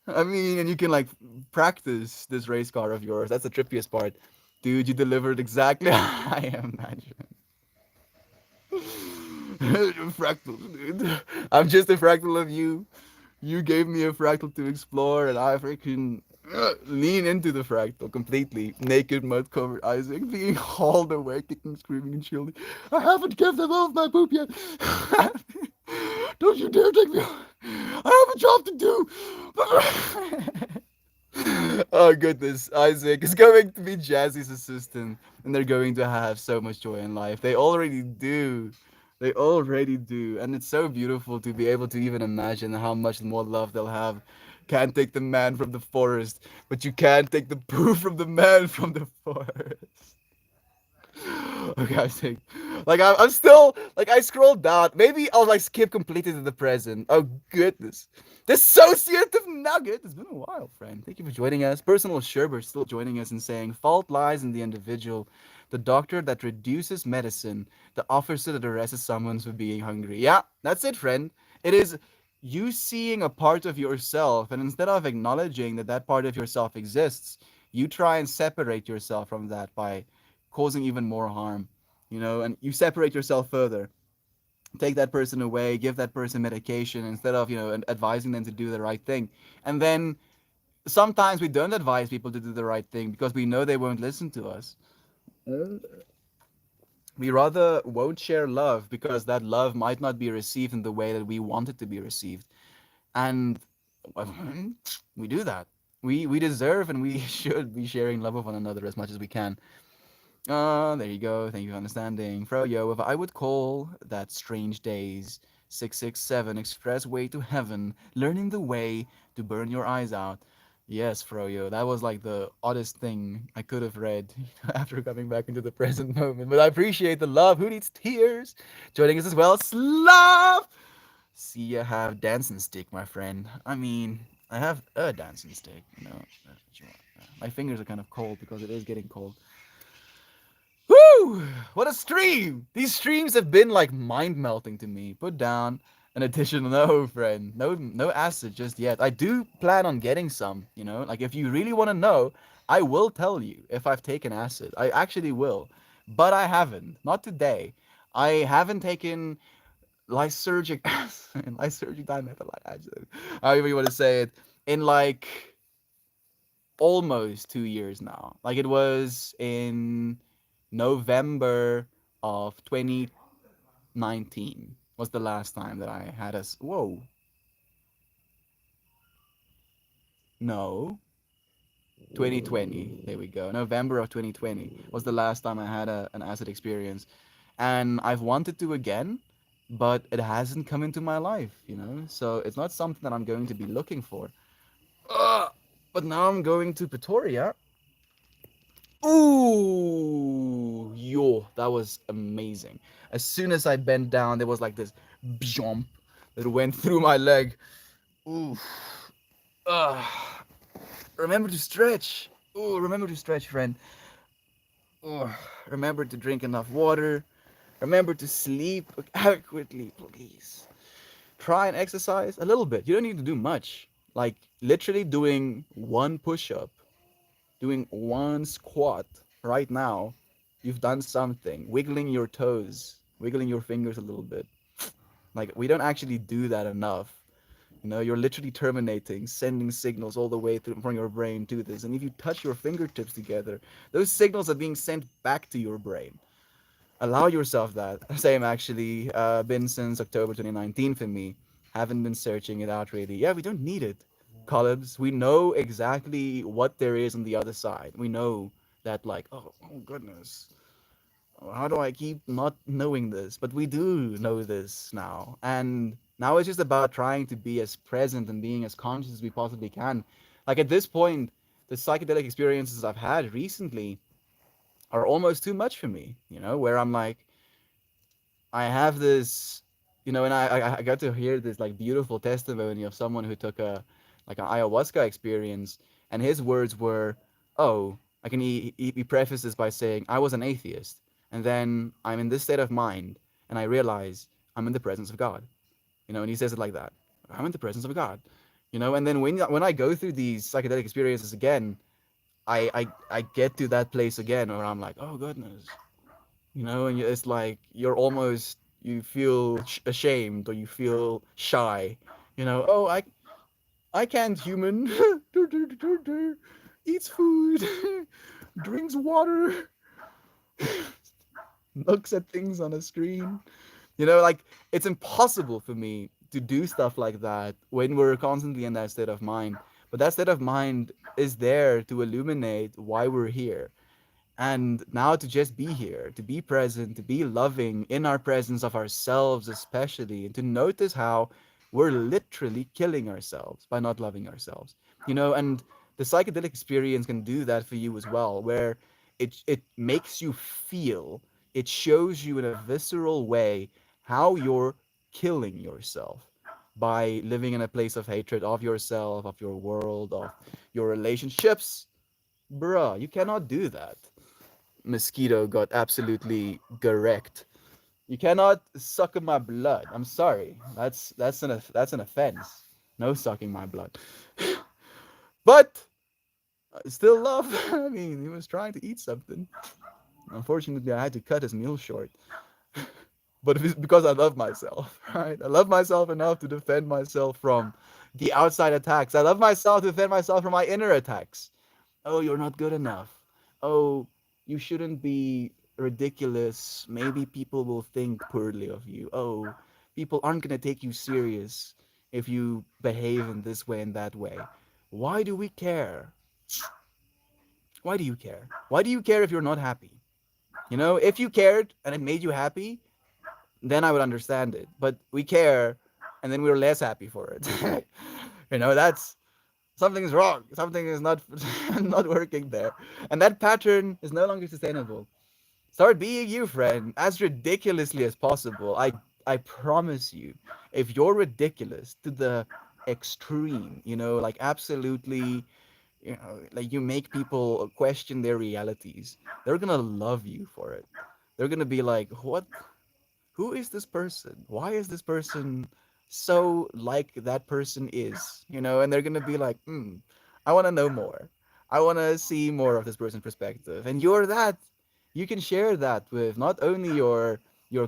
and you can like practice this race car of yours. That's the trippiest part. Dude, you delivered exactly how I imagined. Fractals, dude. I'm just a fractal of you. You gave me a fractal to explore, and I freaking lean into the fractal completely. Naked, mud covered Isaac being hauled away, kicking, screaming, and shielding. I haven't given them off my poop yet. Don't you dare take me. I have a job to do. Oh goodness, Isaac is going to be Jazzy's assistant, and they're going to have so much joy in life. They already do. They already do. And it's so beautiful to be able to even imagine how much more love they'll have. Can't take the man from the forest, but you can take the poo from the man from the forest. Okay, I think, like I'm still like I scrolled down. Maybe I'll like skip completely to the present. Oh goodness, dissociative nugget. It's been a while, friend. Thank you for joining us. Personal Sherbert still joining us and saying fault lies in the individual, the doctor that reduces medicine, the officer that arrests someone for being hungry. Yeah, that's it, friend. It is you seeing a part of yourself, and instead of acknowledging that that part of yourself exists, you try and separate yourself from that by causing even more harm, and you separate yourself further. Take that person away, give that person medication instead of, advising them to do the right thing. And then sometimes we don't advise people to do the right thing because we know they won't listen to us. We rather won't share love because that love might not be received in the way that we want it to be received. And we do that. We deserve and we should be sharing love with one another as much as we can. There you go. Thank you for understanding. Froyo, if I would call that strange days 667 expressway to heaven, learning the way to burn your eyes out. Yes, Froyo, that was like the oddest thing I could have read after coming back into the present moment. But I appreciate the love. Who needs tears? Joining us as well, Slav! See, you have dancing stick, my friend. I mean, I have a dancing stick, My fingers are kind of cold because it is getting cold. Woo! What a stream! These streams have been like mind melting to me. Put down an additional no, friend. No, no acid just yet. I do plan on getting some. Like if you really want to know, I will tell you if I've taken acid. I actually will, but I haven't. Not today. I haven't taken lysergic acid, lysergic dimethyl acid. However you want to say it, in like almost 2 years now. Like it was in November of 2019 was the last time that I had a whoa, no, 2020. There we go. November of 2020 was the last time I had an acid experience, and I've wanted to again, but it hasn't come into my life. So it's not something that I'm going to be looking for. But now I'm going to Pretoria. Ooh, yo, that was amazing. As soon as I bent down, there was like this jump that went through my leg. Ooh, remember to stretch. Ooh, remember to stretch, friend. Ooh, remember to drink enough water. Remember to sleep adequately, please. Try and exercise a little bit. You don't need to do much. Like literally doing one push up, doing one squat right now, you've done something. Wiggling your toes, wiggling your fingers a little bit. Like, we don't actually do that enough. You're literally terminating, sending signals all the way through from your brain to this. And if you touch your fingertips together, those signals are being sent back to your brain. Allow yourself that. Same actually, been since October 2019 for me. Haven't been searching it out really. Yeah, we don't need it. Collabs, we know exactly what there is on the other side. We know that, like, oh goodness, how do I keep not knowing this? But we do know this now. And now it's just about trying to be as present and being as conscious as we possibly can. Like at this point, the psychedelic experiences I've had recently are almost too much for me, where I'm like, I have this, and I got to hear this like beautiful testimony of someone who took a like an ayahuasca experience, and his words were, "Oh, I can he prefaced this by saying I was an atheist, and then I'm in this state of mind, and I realize I'm in the presence of God," and he says it like that, "I'm in the presence of God," and then when I go through these psychedelic experiences again, I get to that place again where I'm like, "Oh goodness," and it's like you feel ashamed or you feel shy. Oh, I can't human. Eats food, drinks water, looks at things on a screen. Like it's impossible for me to do stuff like that when we're constantly in that state of mind. But that state of mind is there to illuminate why we're here. And now to just be here, to be present, to be loving in our presence of ourselves, especially, and to notice how we're literally killing ourselves by not loving ourselves. And the psychedelic experience can do that for you as well, where it makes you feel, it shows you in a visceral way how you're killing yourself by living in a place of hatred of yourself, of your world, of your relationships. Bruh, you cannot do that. Mosquito got absolutely correct. You cannot suck my blood. I'm sorry. That's an offense. No sucking my blood. But I still love. I mean, he was trying to eat something. Unfortunately, I had to cut his meal short. But it's because I love myself, right? I love myself enough to defend myself from the outside attacks. I love myself to defend myself from my inner attacks. Oh, you're not good enough. Oh, you shouldn't be ridiculous. Maybe people will think poorly of you. Oh, people aren't going to take you serious if you behave in this way and that way. Why do we care? Why do you care? Why do you care if you're not happy? If you cared and it made you happy, then I would understand it. But we care and then we're less happy for it. That's something's wrong. Something is not not working there. And that pattern is no longer sustainable. Start being you, friend, as ridiculously as possible. I promise you, if you're ridiculous to the extreme, like absolutely, like you make people question their realities, they're gonna love you for it. They're gonna be like, what? Who is this person? Why is this person so like that person is, and they're gonna be like, I want to know more. I want to see more of this person's perspective. And you're that. You can share that with not only your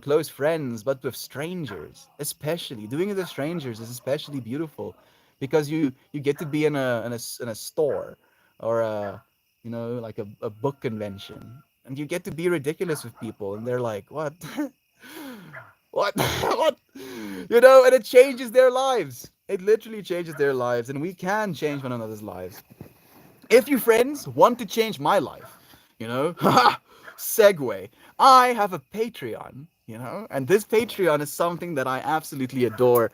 close friends, but with strangers. Especially doing it with strangers is especially beautiful, because you get to be in a store, or like a book convention, and you get to be ridiculous with people, and they're like, what? What? What? And it changes their lives. It literally changes their lives, and we can change one another's lives. If you friends want to change my life, haha, segue. I have a Patreon, and this Patreon is something that I absolutely adore.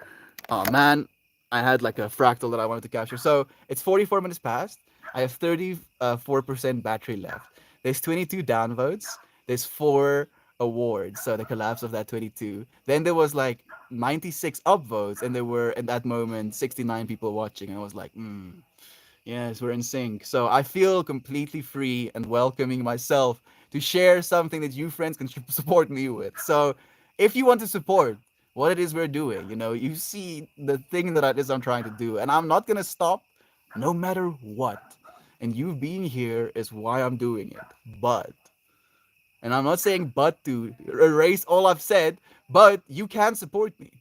Oh man, I had like a fractal that I wanted to capture. So it's 44 minutes past. I have 34% battery left. There's 22 downvotes. There's four awards. So the collapse of that 22. Then there was like 96 upvotes, and there were at that moment 69 people watching. And I was like, yes, we're in sync. So I feel completely free and welcoming myself to share something that you friends can support me with. So if you want to support what it is we're doing, you see the thing that it is I'm trying to do, and I'm not gonna stop no matter what. And you being here is why I'm doing it. And I'm not saying but to erase all I've said, but you can support me.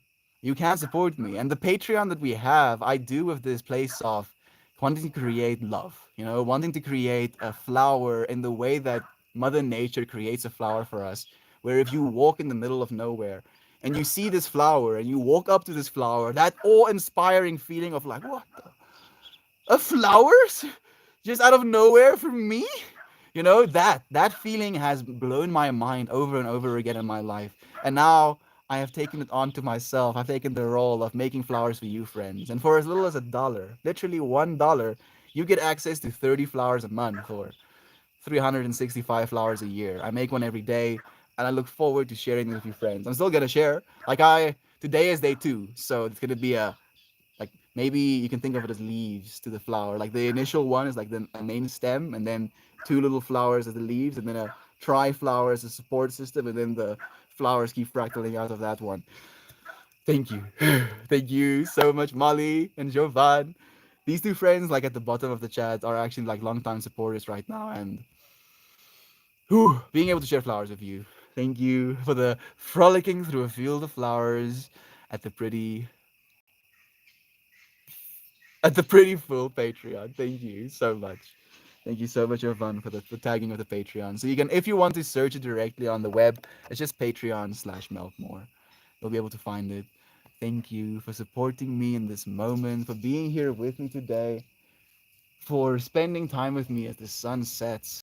You can support me. And the Patreon that we have, I do with this place of wanting to create love, wanting to create a flower in the way that Mother Nature creates a flower for us, where if you walk in the middle of nowhere and you see this flower and you walk up to this flower, that awe inspiring feeling of like, what the? A flowers? Just out of nowhere for me? That feeling has blown my mind over and over again in my life. And now I have taken it on to myself. I've taken the role of making flowers for you friends. And for as little as $1, literally $1, you get access to 30 flowers a month, or 365 flowers a year. I make one every day, and I look forward to sharing it with you friends. I'm still gonna share. Today is day 2, so it's gonna be like, maybe you can think of it as leaves to the flower. Like the initial one is like the a main stem, and then two little flowers as the leaves, and then a tri-flower as a support system, and then the flowers keep fractaling out of that one. Thank you. Thank you so much, Molly and Jovan. These two friends, like at the bottom of the chat, are actually like longtime supporters right now, and being able to share flowers with you. Thank you for the frolicking through a field of flowers at the pretty full Patreon. Thank you so much. Thank you so much, Jovan, for the tagging of the Patreon. So you can, if you want to search it directly on the web, it's just Patreon/Meltmore. You'll be able to find it. Thank you for supporting me in this moment, for being here with me today, for spending time with me as the sun sets,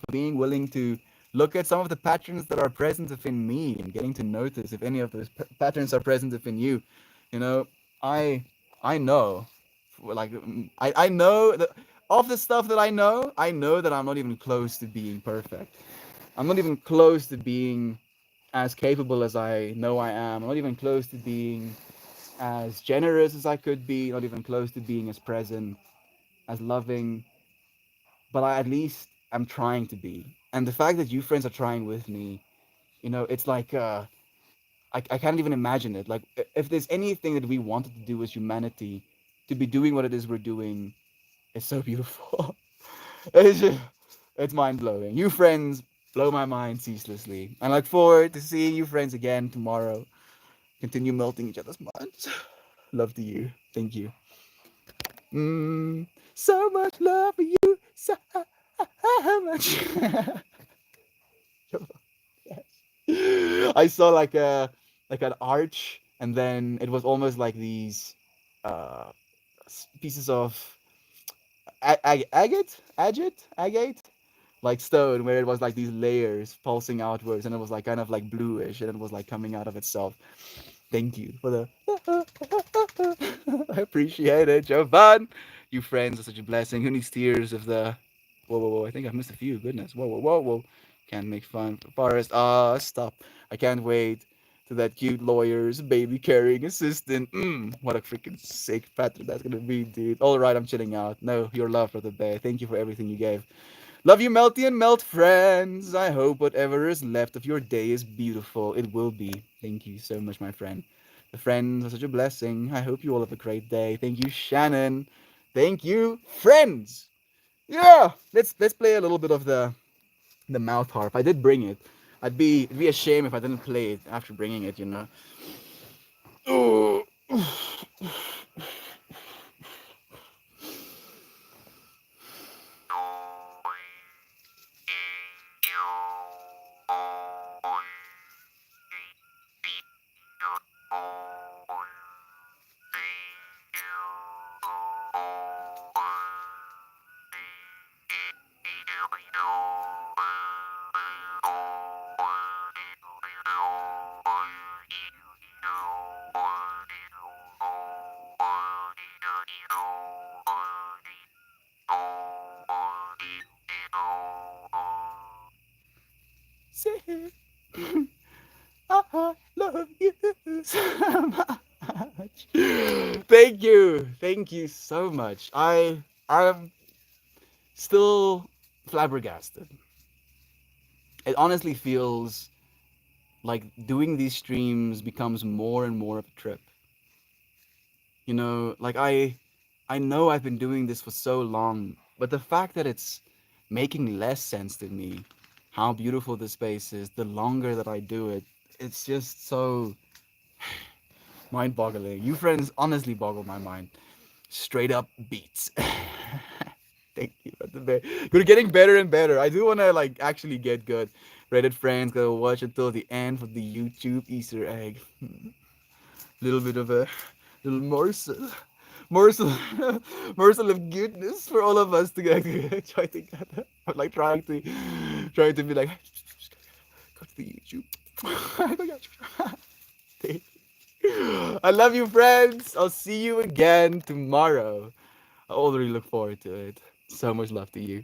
for being willing to look at some of the patterns that are present within me and getting to notice if any of those patterns are present within you. You know, I I know, I know that of the stuff that I know that I'm not even close to being perfect. I'm not even close to being as capable as I know I am. I'm not even close to being as generous as I could be. Not even close to being as present, as loving, but I at least I'm trying to be. And the fact that you friends are trying with me, it's like I can't even imagine it. Like if there's anything that we wanted to do as humanity, to be doing what it is we're doing, it's so beautiful. it's just, it's mind blowing. You friends blow my mind ceaselessly. I look forward to seeing you friends again tomorrow. Continue melting each other's minds. Love to you. Thank you. So much love for you. So much. I saw like an arch, and then it was almost like these uh pieces of agate, like stone, where it was like these layers pulsing outwards, and it was like kind of like bluish, and it was like coming out of itself. Thank you for the. I appreciate it, Jovan. You friends are such a blessing. Who needs tears of the? Whoa, whoa, whoa! I think I've missed a few. Goodness, whoa, whoa, whoa, whoa! Can't make fun of the forest. Stop! I can't wait to that cute lawyer's baby carrying assistant. What a freaking sick pattern that's gonna be, dude. All right, I'm chilling out. No, your love, brother Bear. Thank you for everything you gave. Love you, Melty and Melt friends. I hope whatever is left of your day is beautiful. It will be. Thank you so much, my friend. The friends are such a blessing. I hope you all have a great day. Thank you, Shannon. Thank you, friends. Yeah, let's play a little bit of the mouth harp. I did bring it. It'd be a shame if I didn't play it after bringing it. You know. Say it. I love you so much. Thank you so much. I'm still flabbergasted. It honestly feels like doing these streams becomes more and more of a trip. You know, like I know I've been doing this for so long, but the fact that it's making less sense to me, how beautiful this space is, the longer that I do it, it's just so mind-boggling. You friends honestly boggle my mind. Straight up beats. Thank you. We're getting better and better. I do wanna like actually get good. Reddit friends gotta watch until the end for the YouTube Easter egg. Little bit of a little morsel, morsel of goodness for all of us to try to get, or like trying to be like, go to the YouTube. I love you, friends. I'll see you again tomorrow. I already look forward to it. So much love to you.